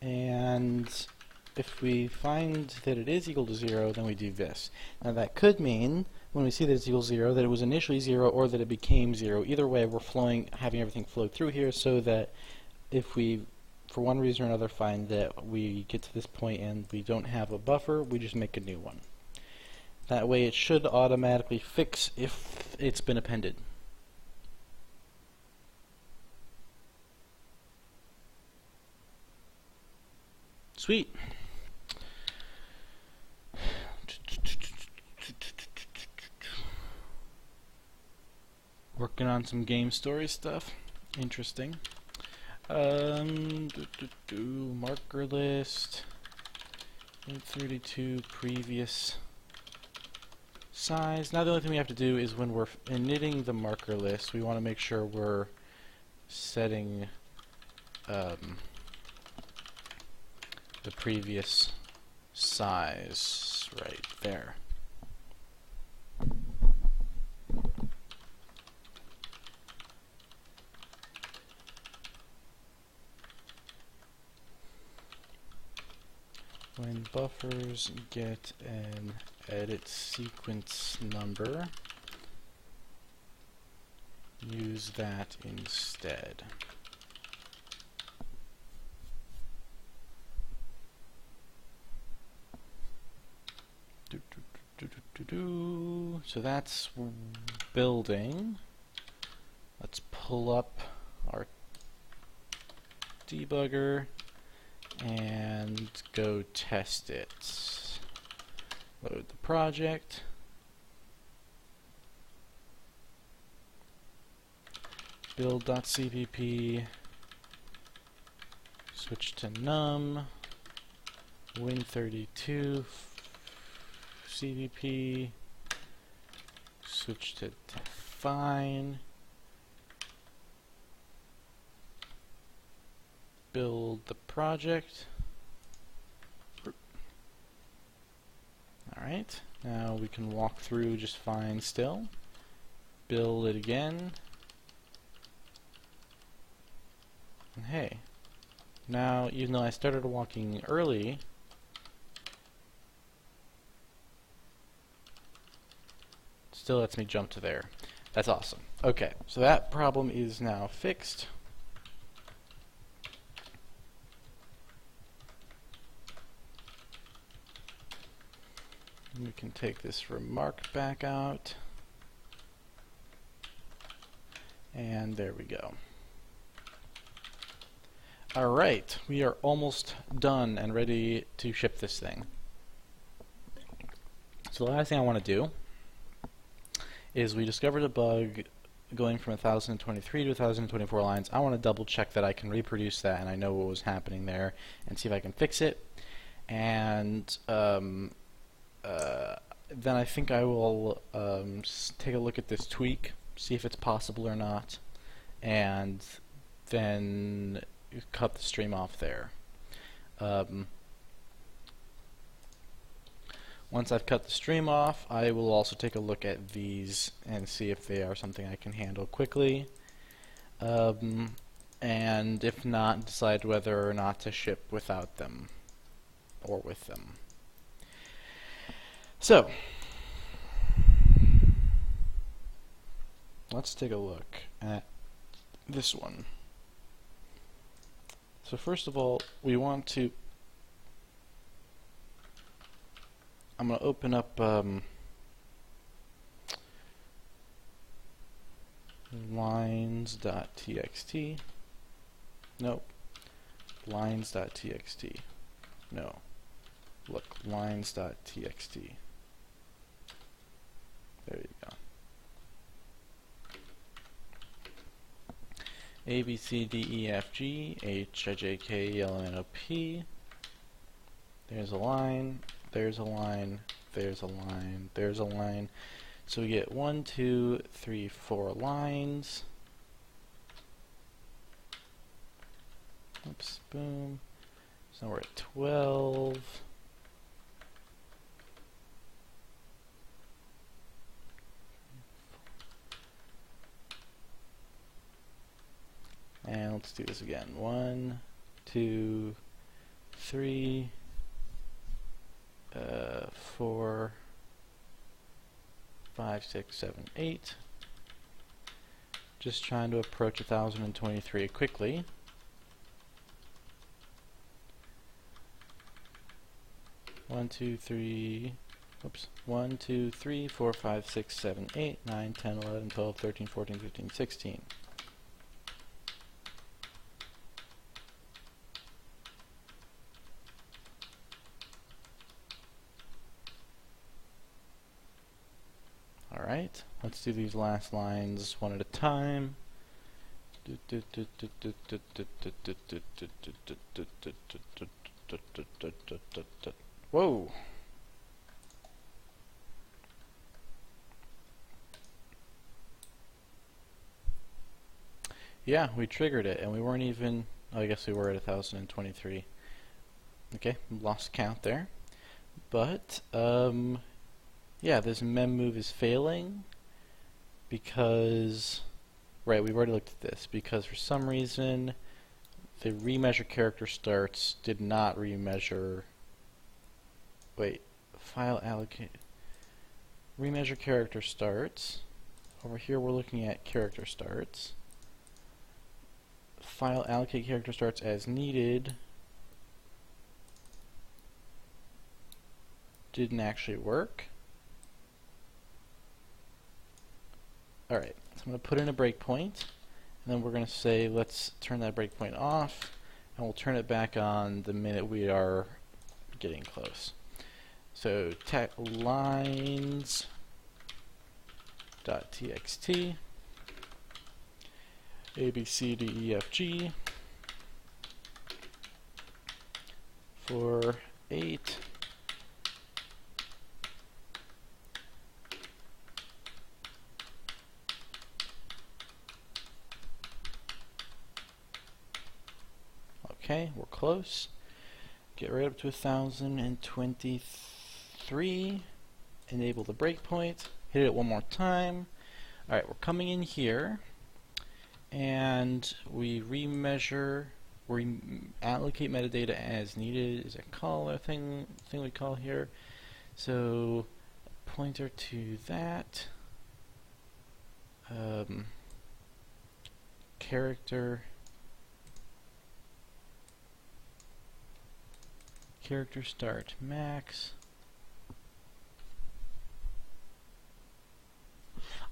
And if we find that it is equal to 0, then we do this. Now that could mean, when we see that it's equal to 0, that it was initially 0 or that it became 0. Either way, we're having everything flow through here so that if we, for one reason or another, find that we get to this point and we don't have a buffer, we just make a new one. That way it should automatically fix if it's been appended. Sweet. Working on some game story stuff. Interesting. Marker list. 832 previous size. Now the only thing we have to do is when we're initting the marker list, we want to make sure we're setting the previous size right there. When buffers get an edit sequence number, use that instead. So that's building. Let's pull up our debugger and go test it. Load the project. build.cpp, switch to num, win32 cpp, switch to define, build the project. Alright, now we can walk through just fine still. Build it again. And hey, now even though I started walking early, still lets me jump to there. That's awesome. Okay, so that problem is now fixed. We can take this remark back out. And there we go. Alright, we are almost done and ready to ship this thing. So the last thing I want to do is we discovered a bug going from 1023 to 1024 lines. I want to double check that I can reproduce that and I know what was happening there and see if I can fix it. And then I think I will take a look at this tweak, see if it's possible or not, and then cut the stream off there. Once I've cut the stream off, I will also take a look at these and see if they are something I can handle quickly. And if not, decide whether or not to ship without them or with them. So, let's take a look at this one. So first of all, we want to, I'm going to open up lines.txt. Nope. Lines.txt. No. Look, lines.txt. There you go. A, B, C, D, E, F, G, H, I, J, K, L, M, N, O, P. There's a line, there's a line, there's a line, there's a line. So we get 1, 2, 3, 4 lines. Oops, boom. So we're at 12. And let's do this again. 1, 2, 3, 4, 5, 6, 7, 8. Just trying to approach 1023 quickly. One, two, three, oops. 1, 2, 3, 4, 5, 6, 7, 8, 9, 10, 11, 12, 13, 14, 15, 16. Alright, let's do these last lines one at a time. Whoa! Yeah, we triggered it, and we weren't even, oh, I guess we were at 1023. Okay, lost count there. But, yeah, this mem move is failing because, right, we've already looked at this, because for some reason the remeasure character starts did not remeasure, wait, file allocate, remeasure character starts, over here we're looking at character starts, file allocate character starts as needed didn't actually work. Alright, so I'm going to put in a breakpoint, and then we're going to say let's turn that breakpoint off, and we'll turn it back on the minute we are getting close. So lines.txt, A, B, C, D, E, F, G for 8. Okay, we're close. Get right up to 1023. Enable the breakpoint. Hit it one more time. Alright, we're coming in here, and we remeasure, we allocate metadata as needed, is a caller thing we call here. So, pointer to that. Character start max.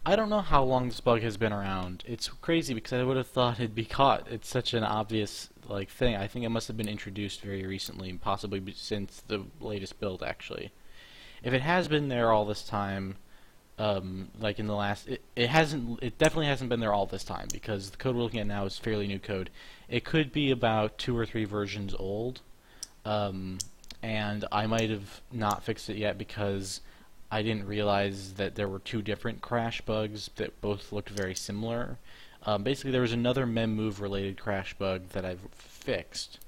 I don't know how long this bug has been around. It's crazy because I would have thought it'd be caught. It's such an obvious thing. I think it must have been introduced very recently, possibly since the latest build actually. If it has been there all this time, like in the last, it hasn't. It definitely hasn't been there all this time because the code we're looking at now is fairly new code. It could be about 2 or 3 versions old, and I might have not fixed it yet because I didn't realize that there were 2 different crash bugs that both looked very similar. Basically, there was another mem-move related crash bug that I've fixed.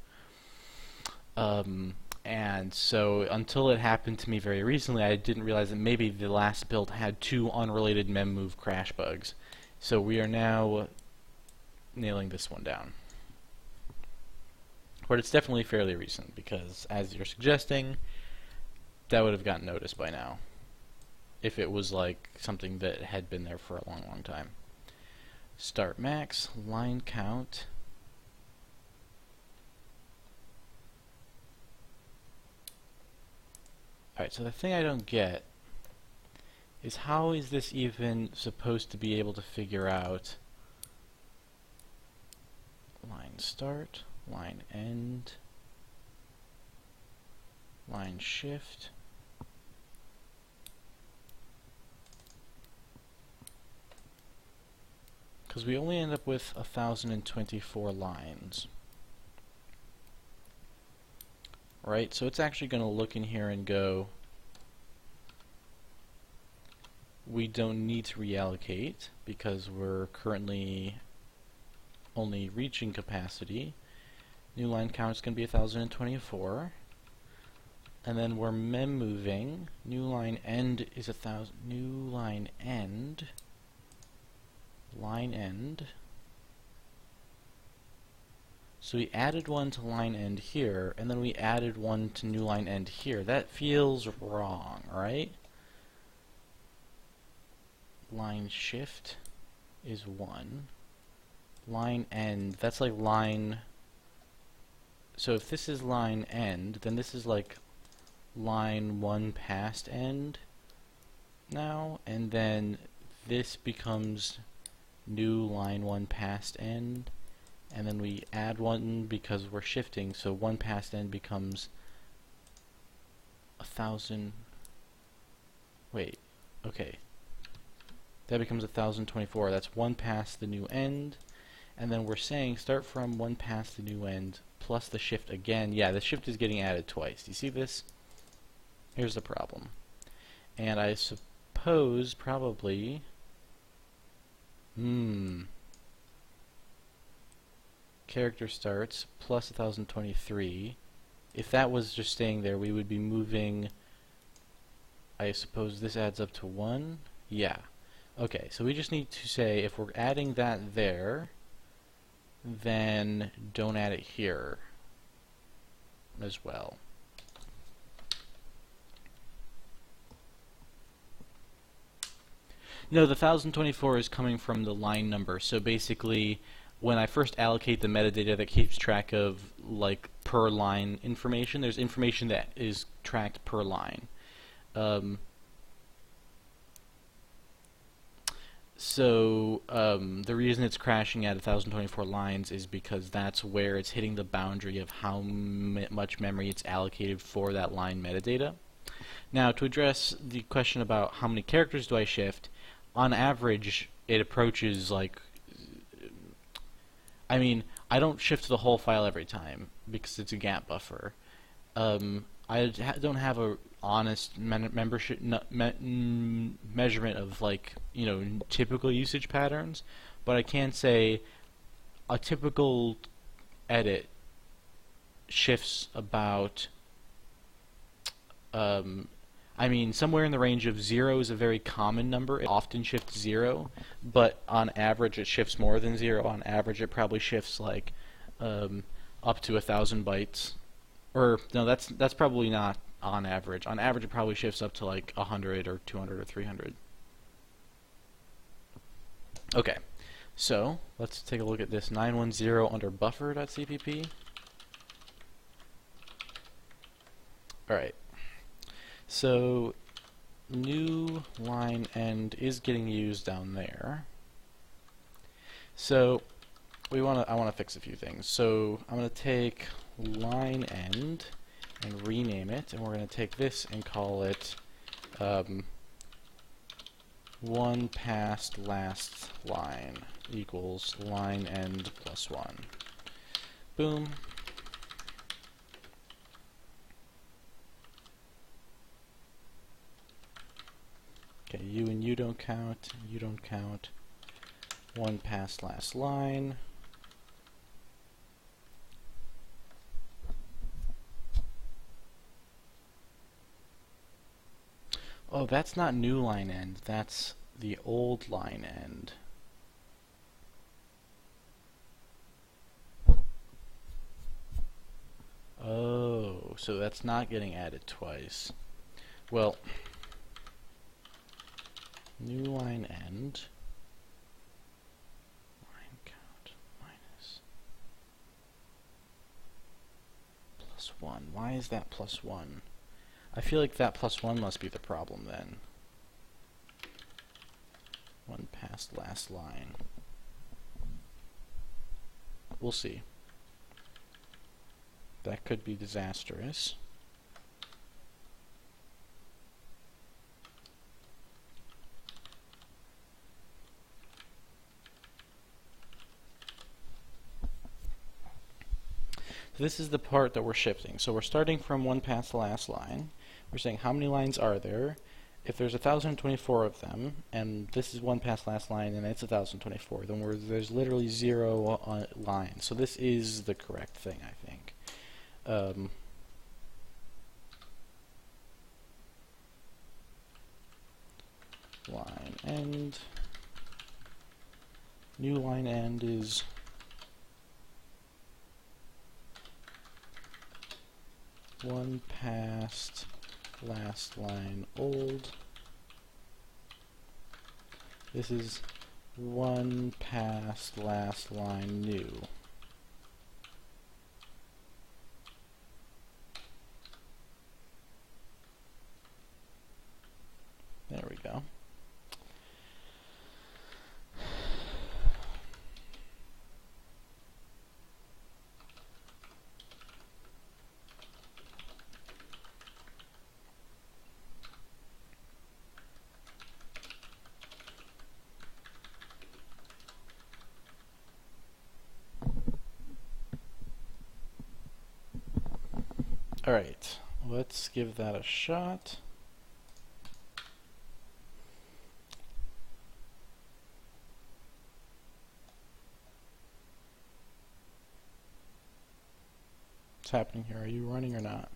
And so until it happened to me very recently, I didn't realize that maybe the last build had 2 unrelated mem-move crash bugs. So we are now nailing this one down. But it's definitely fairly recent because, as you're suggesting, that would have gotten noticed by now if it was like something that had been there for a long, long time. Start max, line count. Alright, so the thing I don't get is how is this even supposed to be able to figure out line start, line end, line shift. Because we only end up with 1024 lines. Right, so it's actually going to look in here and go, we don't need to reallocate because we're currently only reaching capacity. New line count is going to be 1024. And then we're mem moving. New line end is 1000. New line end. Line end. So we added one to line end here, and then we added one to new line end here. That feels wrong, right? Line shift is 1. Line end, that's like line... So if this is line end, then this is like line 1 past end now, and then this becomes new line 1 past end, and then we add 1 because we're shifting, so 1 past end becomes 1000. Wait, okay. That becomes 1024. That's 1 past the new end, and then we're saying start from 1 past the new end plus the shift again. Yeah, the shift is getting added twice. Do you see this? Here's the problem. And I suppose probably character starts plus 1023. If that was just staying there, we would be moving, I suppose this adds up to 1? Yeah. Okay, so we just need to say if we're adding that there, then don't add it here as well. No, the 1024 is coming from the line number. So basically, when I first allocate the metadata that keeps track of like per line information, there's information that is tracked per line. The reason it's crashing at 1024 lines is because that's where it's hitting the boundary of how much memory it's allocated for that line metadata. Now, to address the question about how many characters do I shift, on average it approaches like I mean, I don't shift the whole file every time because it's a gap buffer. Don't have a honest membership measurement of, like, typical usage patterns, but I can say a typical edit shifts about I mean, somewhere in the range of 0 is a very common number. It often shifts 0, but on average it shifts more than 0. On average it probably shifts like up to 1,000 bytes. Or no, that's probably not on average. On average it probably shifts up to like 100 or 200 or 300. Okay, so let's take a look at this 910 under buffer.cpp. Alright, so new line end is getting used down there. So I want to fix a few things. So I'm going to take line end and rename it, and we're going to take this and call it one past last line equals line end plus 1. Boom. Okay, you and you don't count, you don't count. One past last line. Oh, that's not new line end, that's the old line end. Oh, so that's not getting added twice. Well, new line end, line count minus plus 1. Why is that plus 1? I feel like that plus 1 must be the problem then. One past last line. We'll see. That could be disastrous. So this is the part that we're shifting. So we're starting from one past the last line. We're saying how many lines are there? If there's 1,024 of them, and this is one past last line, and it's 1,024, then there's literally 0 lines. So this is the correct thing, I think. Line end. New line end is one past last line old. This is one past last line new. There we go. Alright, let's give that a shot. What's happening here? Are you running or not?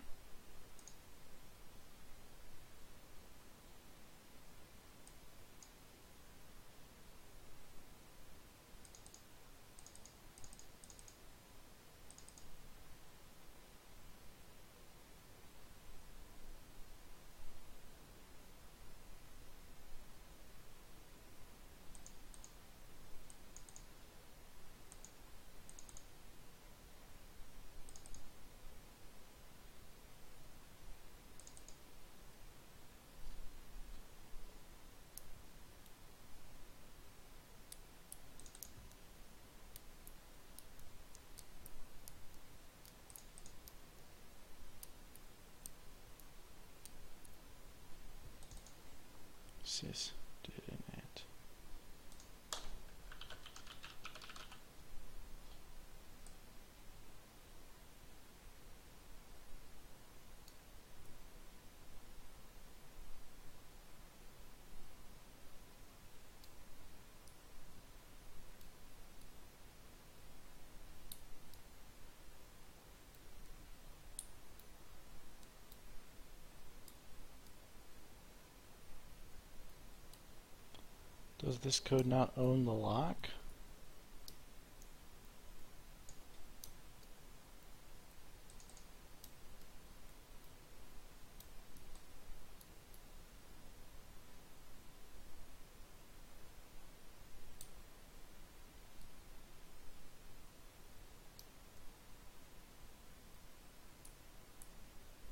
Sys did it. Does this code not own the lock?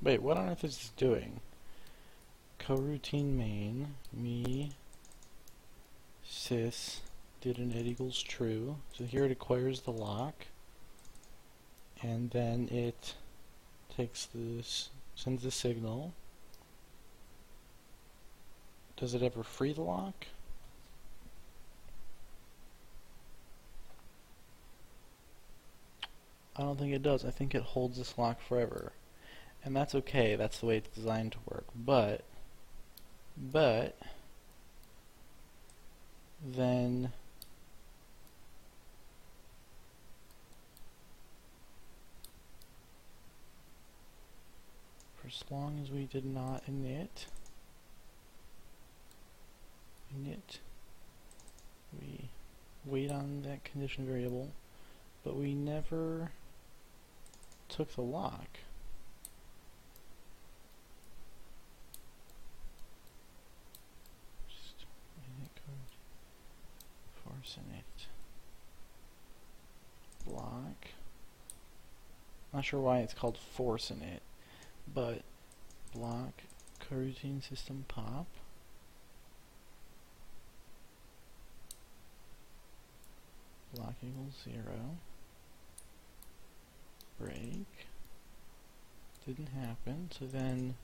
Wait, what on earth is this doing? Coroutine main, me, sys, did init equals true. So here it acquires the lock, and then it takes this, sends the signal. Does it ever free the lock? I don't think it does. I think it holds this lock forever. And that's okay, that's the way it's designed to work. But then for as long as we did not init, we wait on that condition variable, but we never took the lock. Init block. Not sure why it's called force init, but block coroutine system pop. Block equals 0. Break. Didn't happen, so then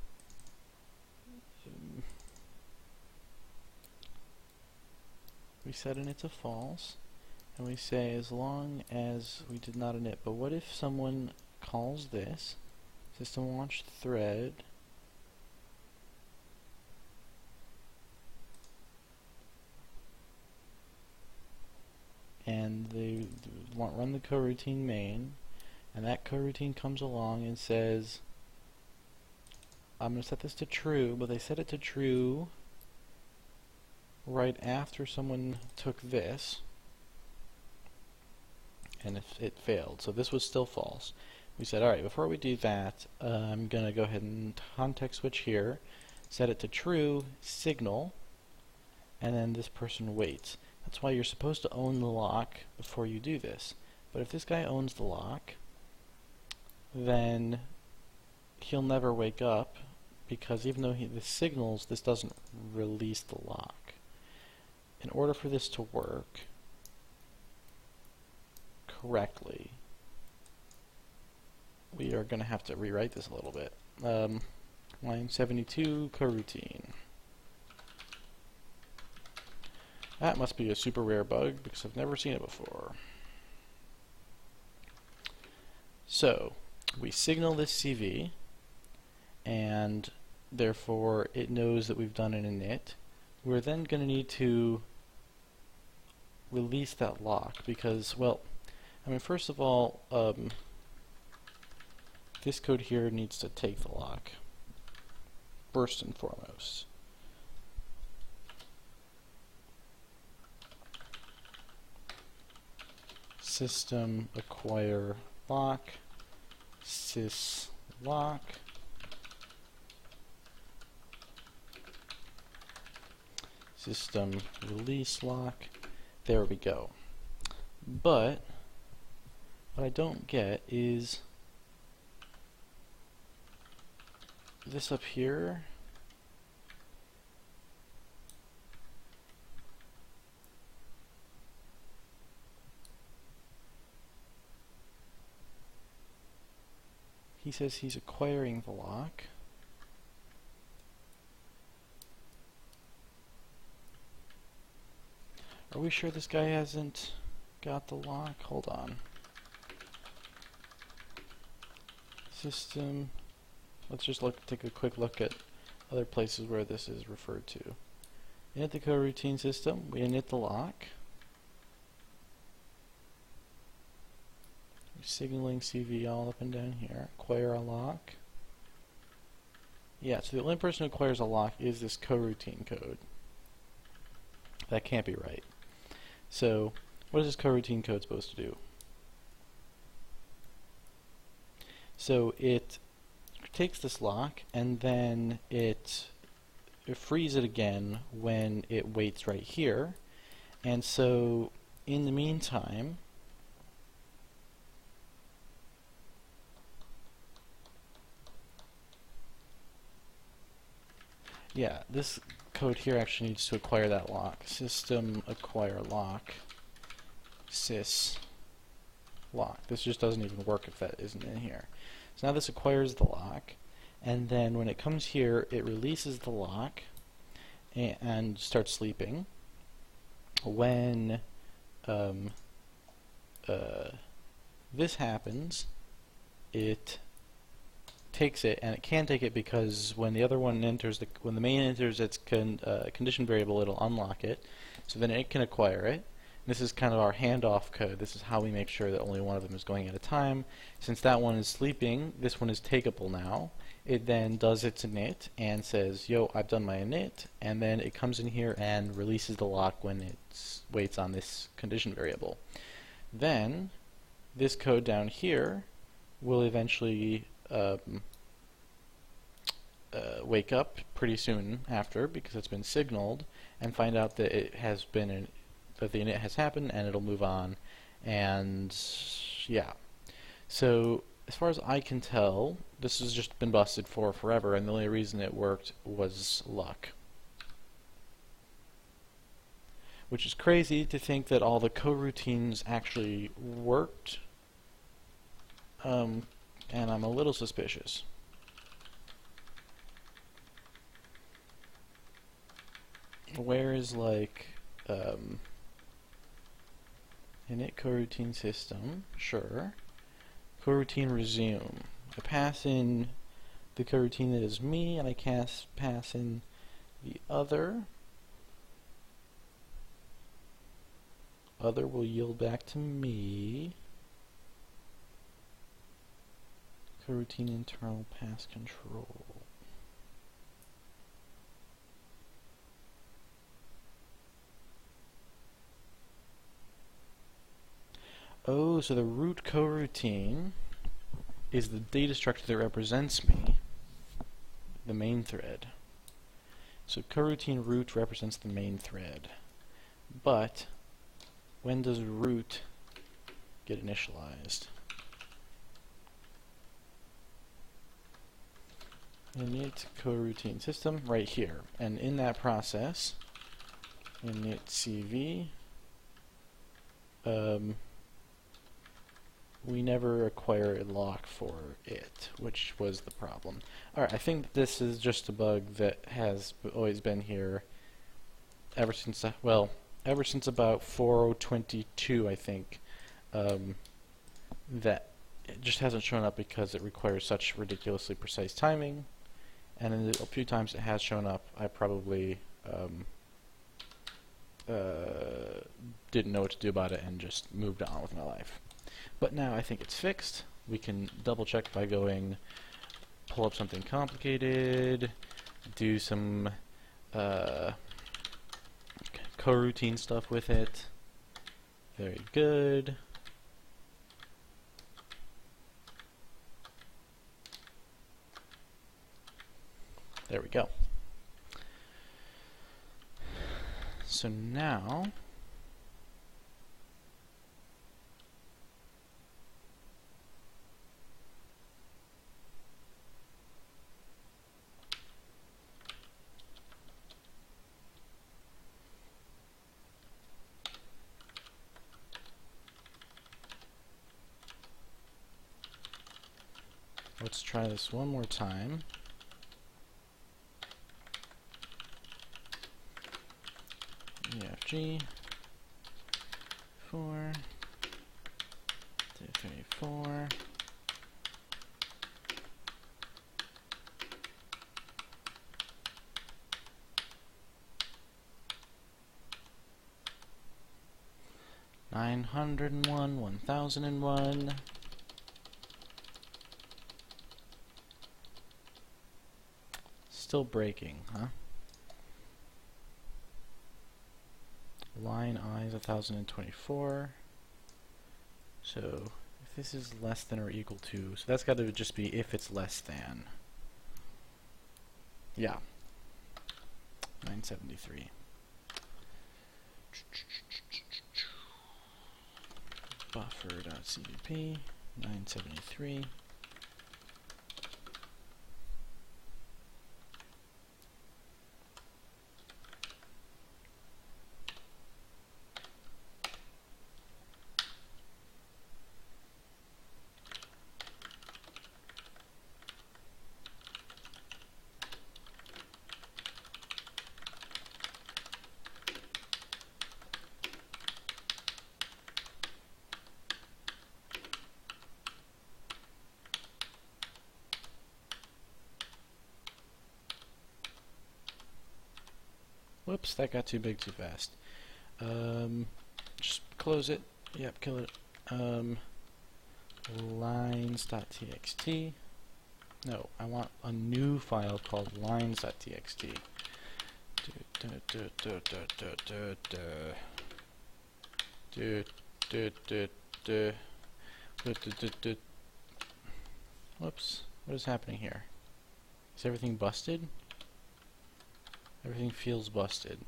we set init to false, and we say as long as we did not init. But what if someone calls this system launch thread and they run the coroutine main, and that coroutine comes along and says, I'm going to set this to true, but they set it to true right after someone took this, and it failed. So this was still false. We said, alright, before we do that, I'm going to go ahead and context switch here, set it to true, signal, and then this person waits. That's why you're supposed to own the lock before you do this. But if this guy owns the lock, then he'll never wake up, because even though this signals, this doesn't release the lock. In order for this to work correctly, we are going to have to rewrite this a little bit. Line 72, coroutine. That must be a super rare bug, because I've never seen it before. So, we signal this CV, and therefore it knows that we've done an init. We're then going to need to release that lock, because, well, I mean, first of all, this code here needs to take the lock, first and foremost. System acquire lock, sys lock, system release lock. There we go. But what I don't get is this up here. He says he's acquiring the lock. Are we sure this guy hasn't got the lock? Hold on. System. Let's just take a quick look at other places where this is referred to. Init the coroutine system. We init the lock. We're signaling CV all up and down here. Acquire a lock. Yeah, so the only person who acquires a lock is this coroutine code. That can't be right. So what is this coroutine code supposed to do? So it takes this lock and then it frees it again when it waits right here. And so in the meantime, yeah, this code here actually needs to acquire that lock. System acquire lock sys lock. This just doesn't even work if that isn't in here. So now this acquires the lock, and then when it comes here, it releases the lock and starts sleeping. When this happens, it takes it, and it can take it because when the other one enters, when the main enters its condition variable, it'll unlock it. So then it can acquire it. This is kind of our handoff code. This is how we make sure that only one of them is going at a time. Since that one is sleeping, this one is takeable now. It then does its init and says, yo, I've done my init, and then it comes in here and releases the lock when it waits on this condition variable. Then this code down here will eventually wake up pretty soon after, because it's been signaled, and find out that it has been that the init has happened, and it'll move on. And yeah, so as far as I can tell, this has just been busted for forever, and the only reason it worked was luck. Which is crazy to think that all the coroutines actually worked, and I'm a little suspicious. Where is like init coroutine system? Sure. Coroutine resume. I pass in the coroutine that is me, and I pass in the other. Other will yield back to me. Coroutine internal pass control. Oh, so the root coroutine is the data structure that represents me, the main thread. So coroutine root represents the main thread. But when does root get initialized? Init coroutine system right here. And in that process, init cv, we never acquire a lock for it, which was the problem. Alright, I think this is just a bug that has always been here ever since, well, ever since about 4.022, I think, that it just hasn't shown up because it requires such ridiculously precise timing, and in a few times it has shown up, I probably didn't know what to do about it and just moved on with my life. But now I think it's fixed. We can double check by going pull up something complicated, do some coroutine stuff with it. Very good. There we go. So now let's try this one more time. EFG 4 2 3 4 901 1001. Still breaking, huh? line I is 1024. So if this is less than or equal to, so that's got to just be if it's less than. Yeah. 973. Buffer.cpp 973. Whoops, that got too big too fast. Just close it. Yep, kill it. Lines.txt. No, I want a new file called lines.txt. Whoops, what is happening here? Is everything busted? Everything feels busted.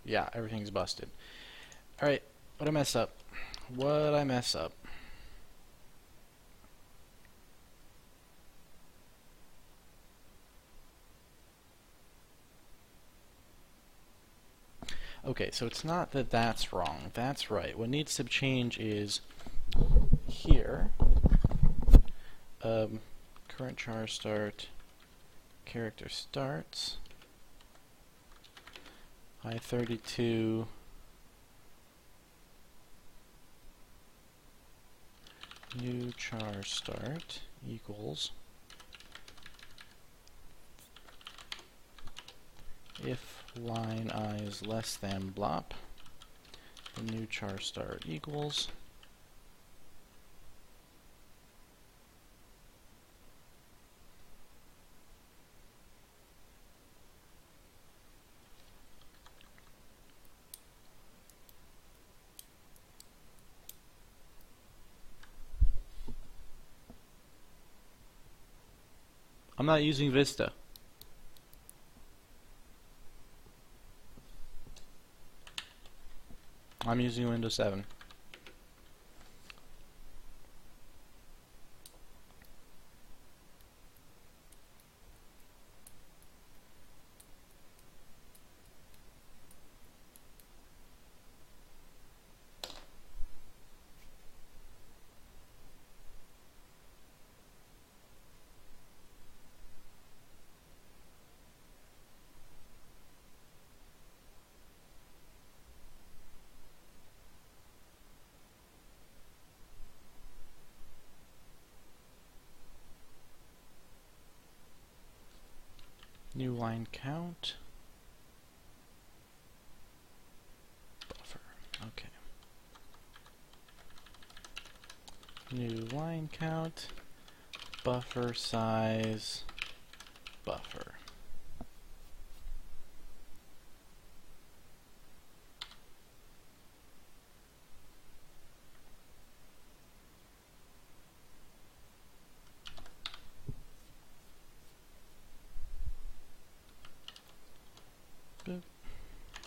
Yeah, everything's busted. Alright, what'd I mess up? What'd I mess up? Okay, so it's not that that's wrong. That's right. What needs to change is here. Current char start, character starts, I32, new char start equals if line I is less than blop, the new char start equals I'm not using Vista. I'm using Windows 7. New line count. Buffer. Okay. New line count. Buffer size. Buffer. Boop,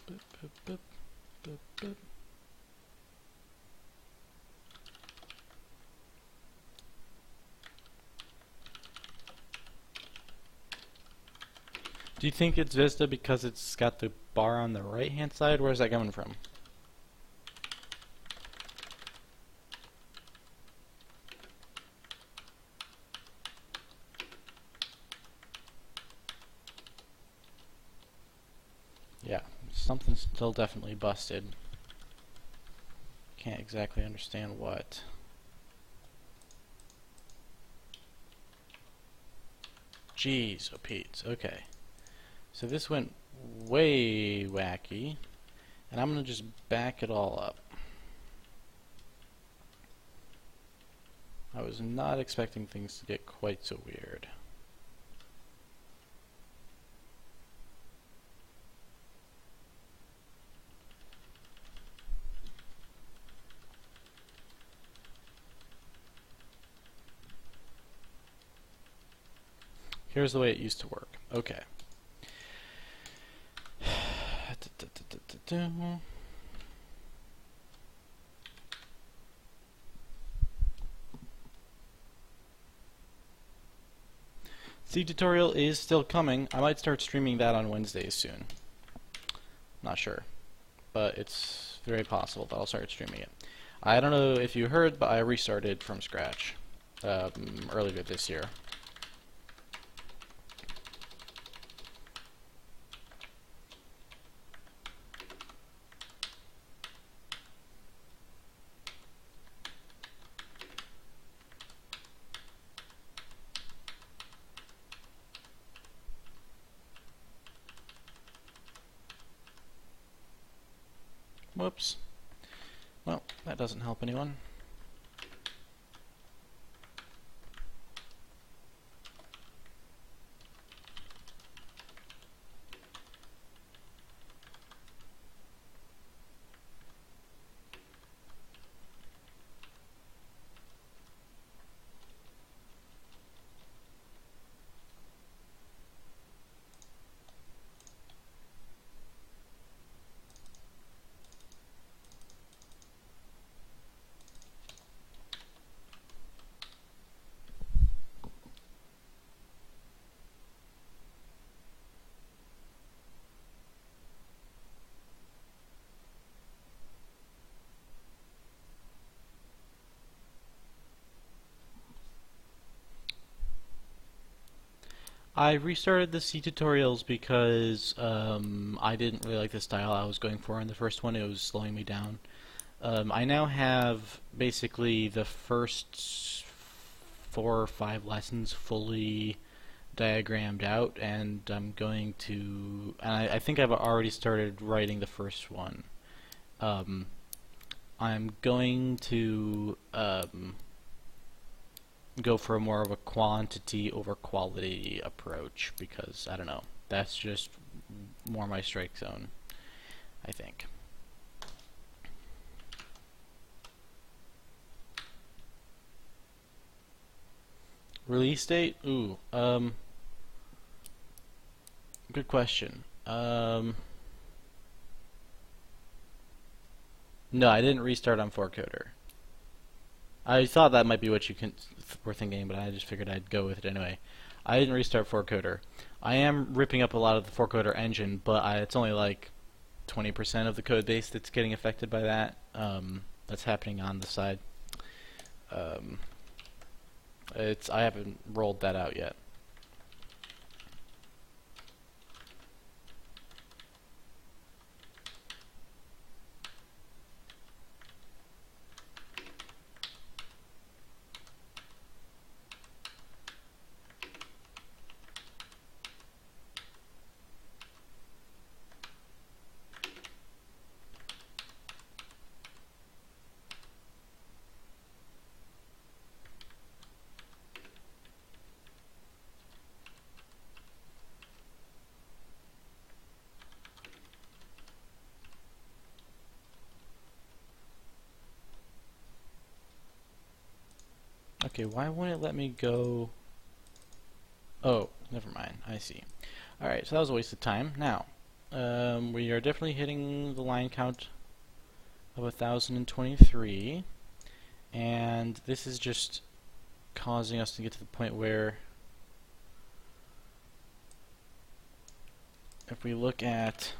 boop, boop, boop, boop, boop. Do you think it's Vista because it's got the bar on the right hand side? Where's that coming from? Yeah, something's still definitely busted. Can't exactly understand what. Jeez, oh Pete. Okay. So this went way wacky, and I'm going to just back it all up. I was not expecting things to get quite so weird. here's the way it used to work. Okay. C tutorial is still coming. I might start streaming that on Wednesdays soon. Not sure, but it's very possible that I'll start streaming it. I don't know if you heard, but I restarted from scratch earlier this year. Whoops. Well, that doesn't help anyone. I restarted the C tutorials because I didn't really like the style I was going for in the first one. It was slowing me down. I now have basically the first 4 or 5 lessons fully diagrammed out, and I'm going to, and I think I've already started writing the first one. I'm going to go for more of a quantity over quality approach because, I don't know, that's just more my strike zone, I think. Release date? Ooh, good question. No, I didn't restart on 4coder. I thought that might be what you were thinking, but I just figured I'd go with it anyway. I didn't restart 4coder. I am ripping up a lot of the 4coder engine, but it's only like 20% of the code base that's getting affected by that. That's happening on the side. I haven't rolled that out yet. Okay, why won't it let me go? Oh, never mind. I see. Alright, so that was a waste of time. Now, we are definitely hitting the line count of 1,023, and this is just causing us to get to the point where if we look at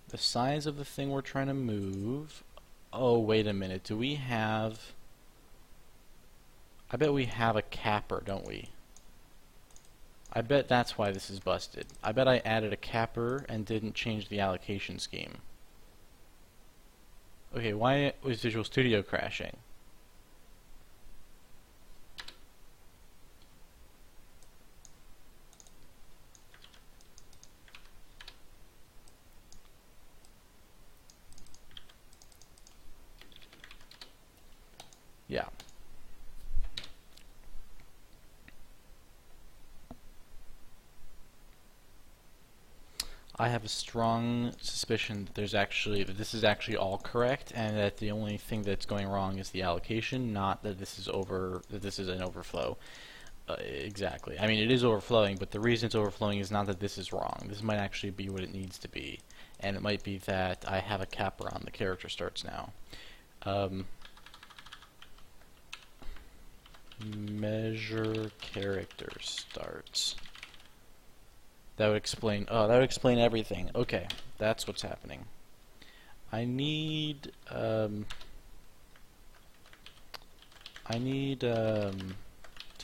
the size of the thing we're trying to move, oh, wait a minute, do we have, I bet we have a capper, don't we? I bet that's why this is busted. I bet I added a capper and didn't change the allocation scheme. Okay, why was Visual Studio crashing? Yeah. I have a strong suspicion that this is actually all correct, and that the only thing that's going wrong is the allocation, not that this is an overflow. Exactly. I mean, it is overflowing, but the reason it's overflowing is not that this is wrong. This might actually be what it needs to be, and it might be that I have a capper on the character starts now. Measure character starts. That would explain. Oh, that would explain everything. Okay, that's what's happening. I need to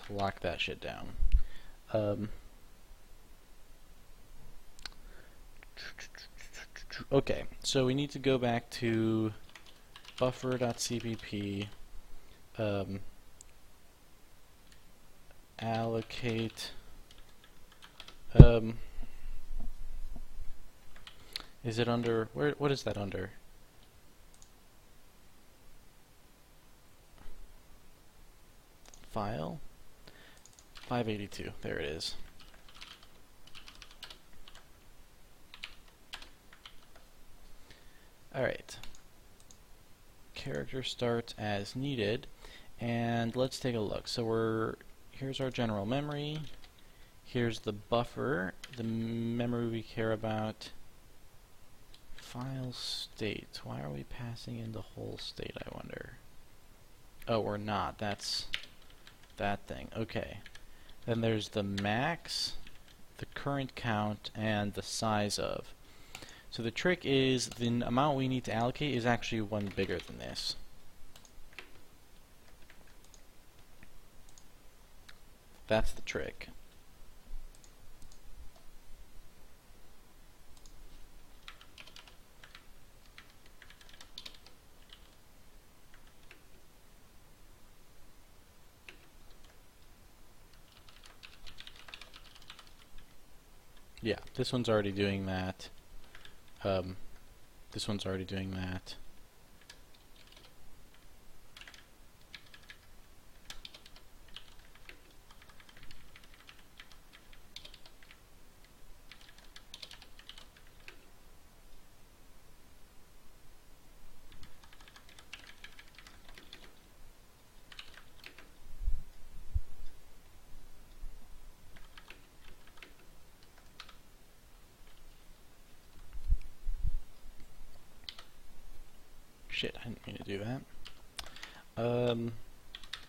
lock that shit down. Okay, so we need to go back to buffer.cpp, allocate, is it under, what is that under? File? 582, there it is. Alright. Character starts as needed, and let's take a look. So here's our general memory, here's the buffer, the memory we care about, file state. Why are we passing in the whole state, I wonder? Oh, we're not. That's that thing. Okay. Then there's the max, the current count, and the size of. So the trick is the amount we need to allocate is actually one bigger than this. That's the trick. Yeah, this one's already doing that. This one's already doing that. Shit, I didn't mean to do that.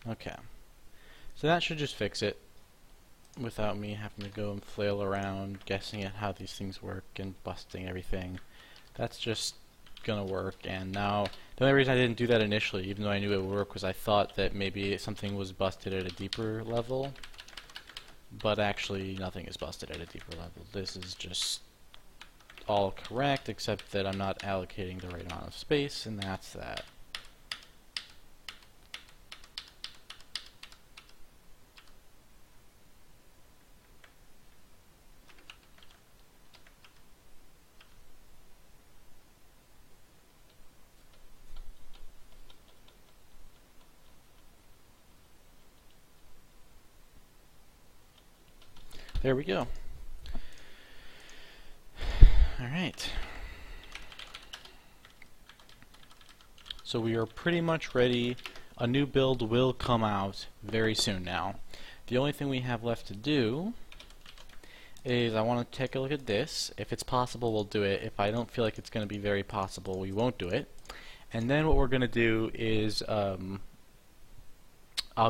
Okay. So that should just fix it without me having to go and flail around guessing at how these things work and busting everything. That's just gonna work, and now the only reason I didn't do that initially, even though I knew it would work, was I thought that maybe something was busted at a deeper level, but actually nothing is busted at a deeper level. This is just all correct, except that I'm not allocating the right amount of space, and that's that. There we go. Alright. So we are pretty much ready. A new build will come out very soon now. The only thing we have left to do is I want to take a look at this. If it's possible, we'll do it. If I don't feel like it's going to be very possible, we won't do it. And then what we're going to do is I'll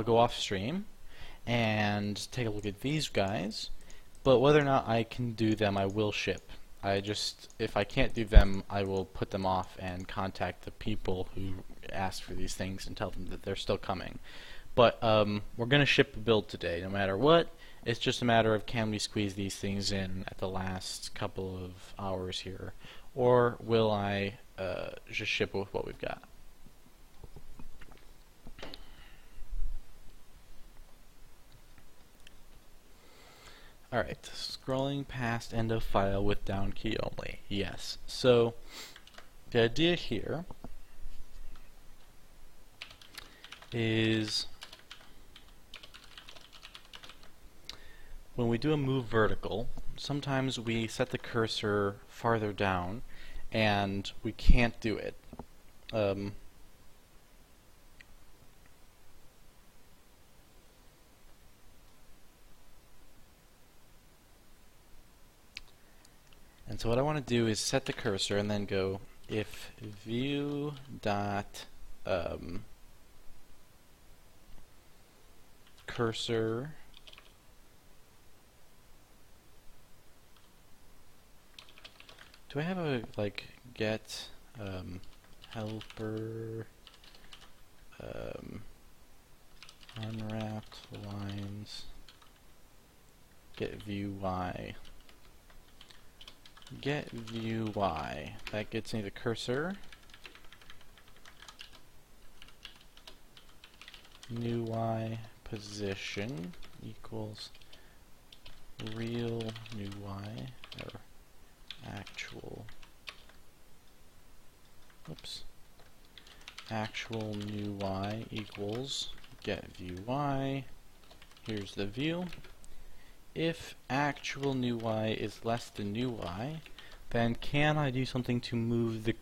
go off stream and take a look at these guys. But whether or not I can do them, I will ship. If I can't do them, I will put them off and contact the people who asked for these things and tell them that they're still coming. But we're going to ship a build today, no matter what. It's just a matter of, can we squeeze these things in at the last couple of hours here, or will I just ship with what we've got? Alright, scrolling past end of file with down key only. Yes. So the idea here is when we do a move vertical, sometimes we set the cursor farther down and we can't do it. And so what I want to do is set the cursor and then go if view dot cursor do I have a get helper unwrapped lines get view y. Get view y. That gets me the cursor. New y position equals real new y or actual. Oops. Actual new y equals get view y. Here's the view. If actual new y is less than new y, then can I do something to move the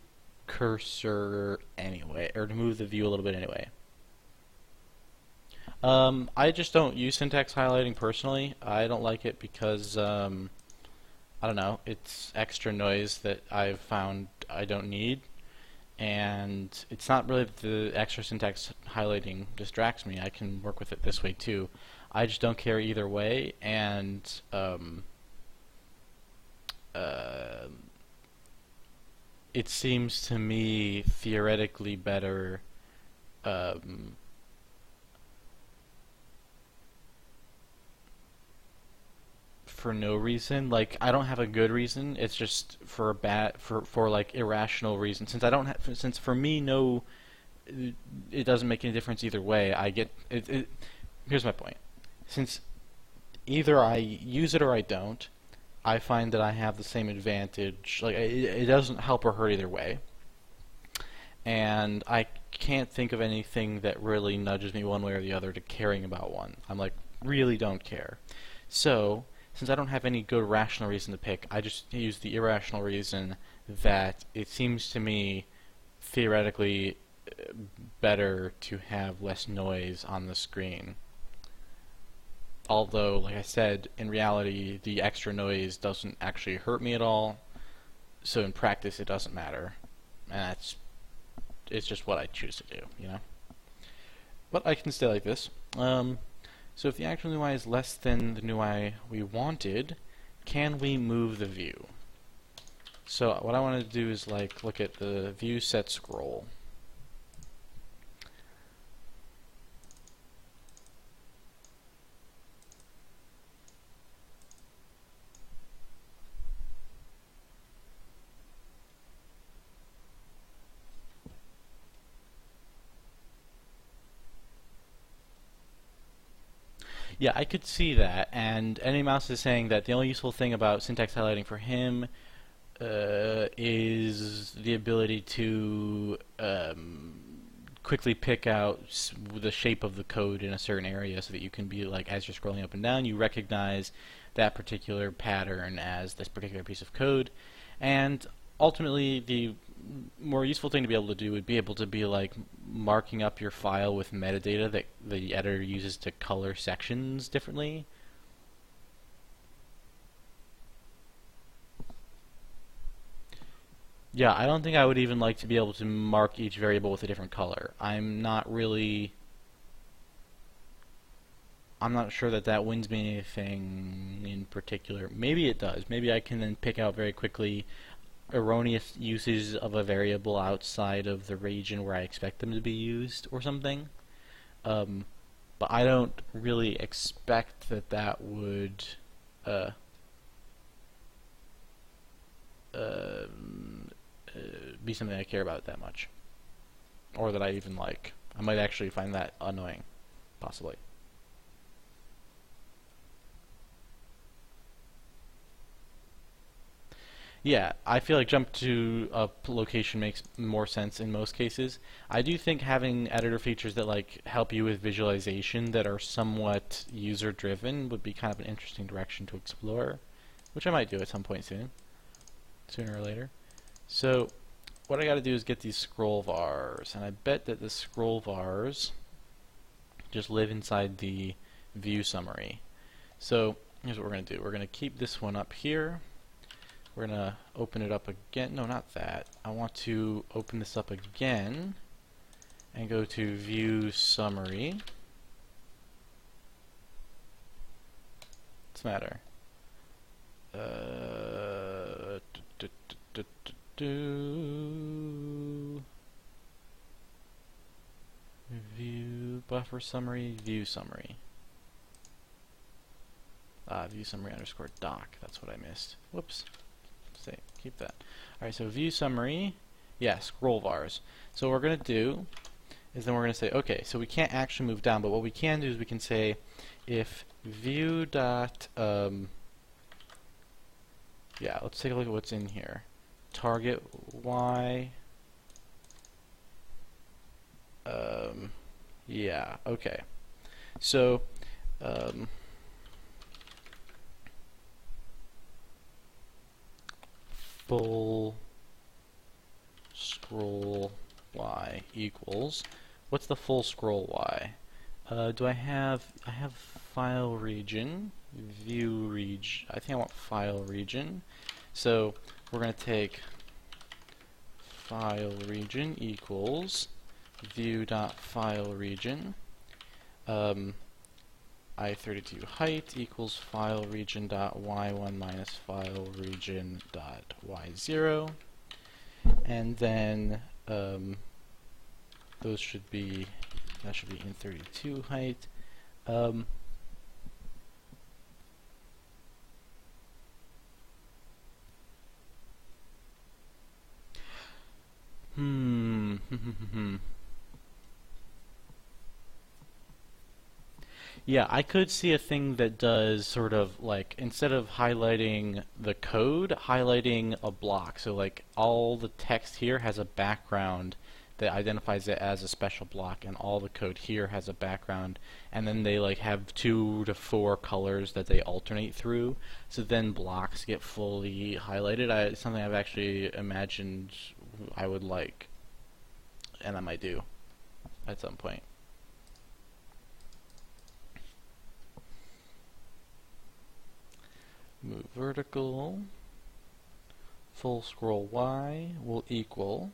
cursor anyway, or to move the view a little bit anyway? I just don't use syntax highlighting personally. I don't like it because, I don't know, it's extra noise that I've found I don't need. And it's not really that the extra syntax highlighting distracts me. I can work with it this way too. I just don't care either way, and it seems to me theoretically better for no reason. Like, I don't have a good reason. It's just for a bad for like irrational reason. Since I don't have, since for me no, it doesn't make any difference either way. I get it. Here's my point. Since either I use it or I don't, I find that I have the same advantage. Like, it doesn't help or hurt either way. And I can't think of anything that really nudges me one way or the other to caring about one. I'm like, really don't care. So, since I don't have any good rational reason to pick, I just use the irrational reason that it seems to me theoretically better to have less noise on the screen. Although, like I said, in reality, the extra noise doesn't actually hurt me at all, so in practice it doesn't matter. And it's just what I choose to do, you know? But I can stay like this. So if the actual new y is less than the new y we wanted, can we move the view? So what I want to do is look at the view set scroll. Yeah, I could see that, and Mouse is saying that the only useful thing about syntax highlighting for him is the ability to quickly pick out the shape of the code in a certain area so that you can be like, as you're scrolling up and down, you recognize that particular pattern as this particular piece of code. And ultimately, the more useful thing to be able to do would be able to be like marking up your file with metadata that the editor uses to color sections differently. Yeah, I don't think I would even like to be able to mark each variable with a different color. I'm not sure that that wins me anything in particular. Maybe it does. Maybe I can then pick out very quickly erroneous uses of a variable outside of the region where I expect them to be used or something. But I don't really expect that that would be something I care about that much, or that I even like. I might actually find that annoying, possibly. Yeah, I feel like jump to a location makes more sense in most cases. I do think having editor features that like help you with visualization that are somewhat user driven would be kind of an interesting direction to explore. which I might do at some point soon, sooner or later. So what I got to do is get these scroll vars, and I bet that the scroll vars just live inside the view summary. So here's what we're going to do. We're going to keep this one up here. We're going to open it up again. No, not that. I want to open this up again and go to view summary. What's the matter? View buffer summary, view summary. View summary underscore doc. That's what I missed. Whoops. Say, keep that. Alright, so view summary. Yeah, scroll vars. So what we're going to do is then we're going to say, okay, so we can't actually move down, but what we can do is we can say if view dot, yeah, let's take a look at what's in here. Target Y. Yeah, okay. So, full scroll Y equals, what's the full scroll Y? Do I have file region, view region, I think I want file region. So we're going to take file region equals view.file region, I32 height equals file region dot y1 minus file region dot y0, and then those should be, that should be in 32 height. Yeah, I could see a thing that does sort of like, instead of highlighting the code, highlighting a block. So like all the text here has a background that identifies it as a special block, and all the code here has a background, and then they like have 2 to 4 colors that they alternate through, so then blocks get fully highlighted. It's something I've actually imagined I would like, and I might do at some point. Move vertical, full scroll Y will equal,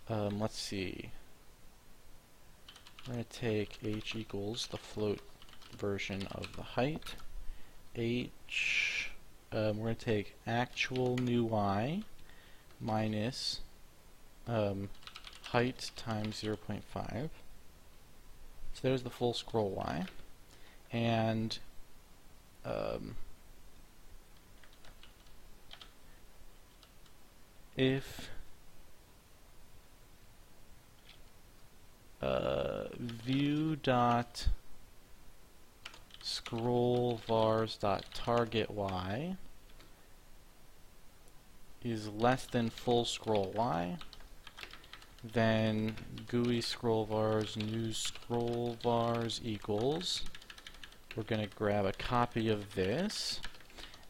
let's see, we're going to take h equals the float version of the height, h, we're going to take actual new Y minus height times 0.5, so there's the full scroll Y, and if view dot scroll vars dot target Y is less than full scroll Y, then GUI scroll vars new scroll vars equals, we're going to grab a copy of this,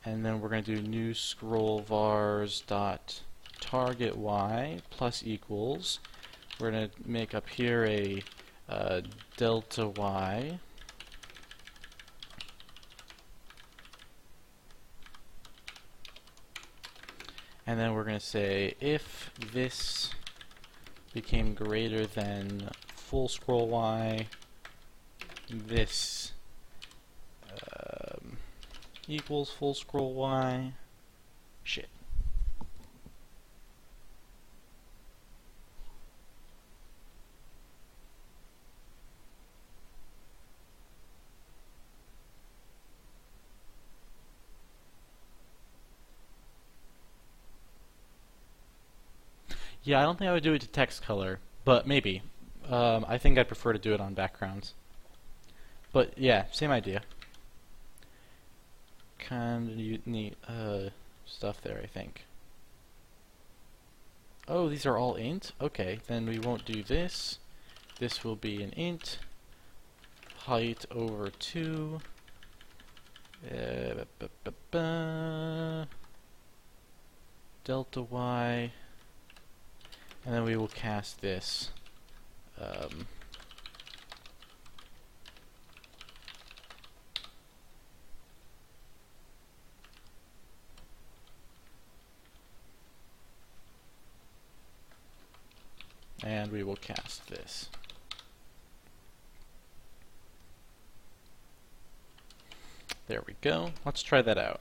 and then we're going to do new scroll vars dot target Y plus equals, we're going to make up here a delta Y, and then we're going to say if this became greater than full scroll Y, this equals full scroll Y. Shit. Yeah, I don't think I would do it to text color, but maybe. I think I'd prefer to do it on backgrounds. But yeah, same idea. Kind of neat stuff there, I think. Oh, these are all int? Okay, then we won't do this. This will be an int. Height over 2. delta y, and then we will cast this. And we will cast this. There we go. Let's try that out.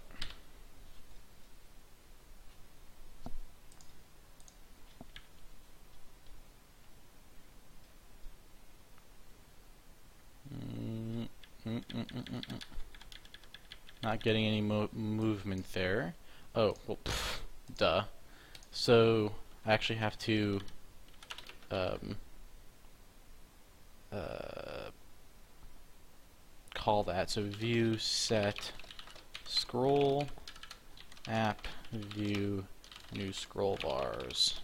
Not getting any movement there. Oh, well, duh. So I actually have to call that. So view set scroll app view new scroll bars.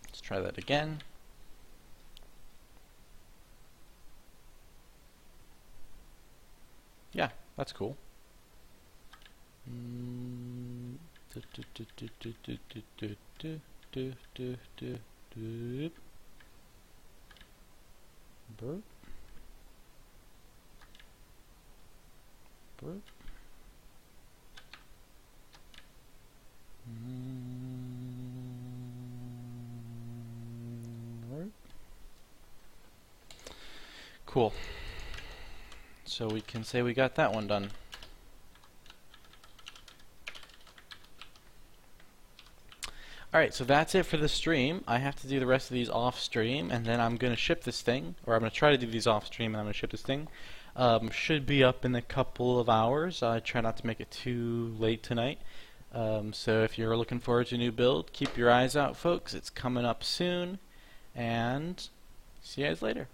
Let's try that again. Yeah, that's cool. Burp. Burp. Burp. Cool. So we can say we got that one done. Alright, so that's it for the stream. I have to do the rest of these off stream, and then I'm going to ship this thing, or I'm going to try to do these off stream, and I'm going to ship this thing. Should be up in a couple of hours. I try not to make it too late tonight. So if you're looking forward to a new build, keep your eyes out, folks. It's coming up soon, and see you guys later.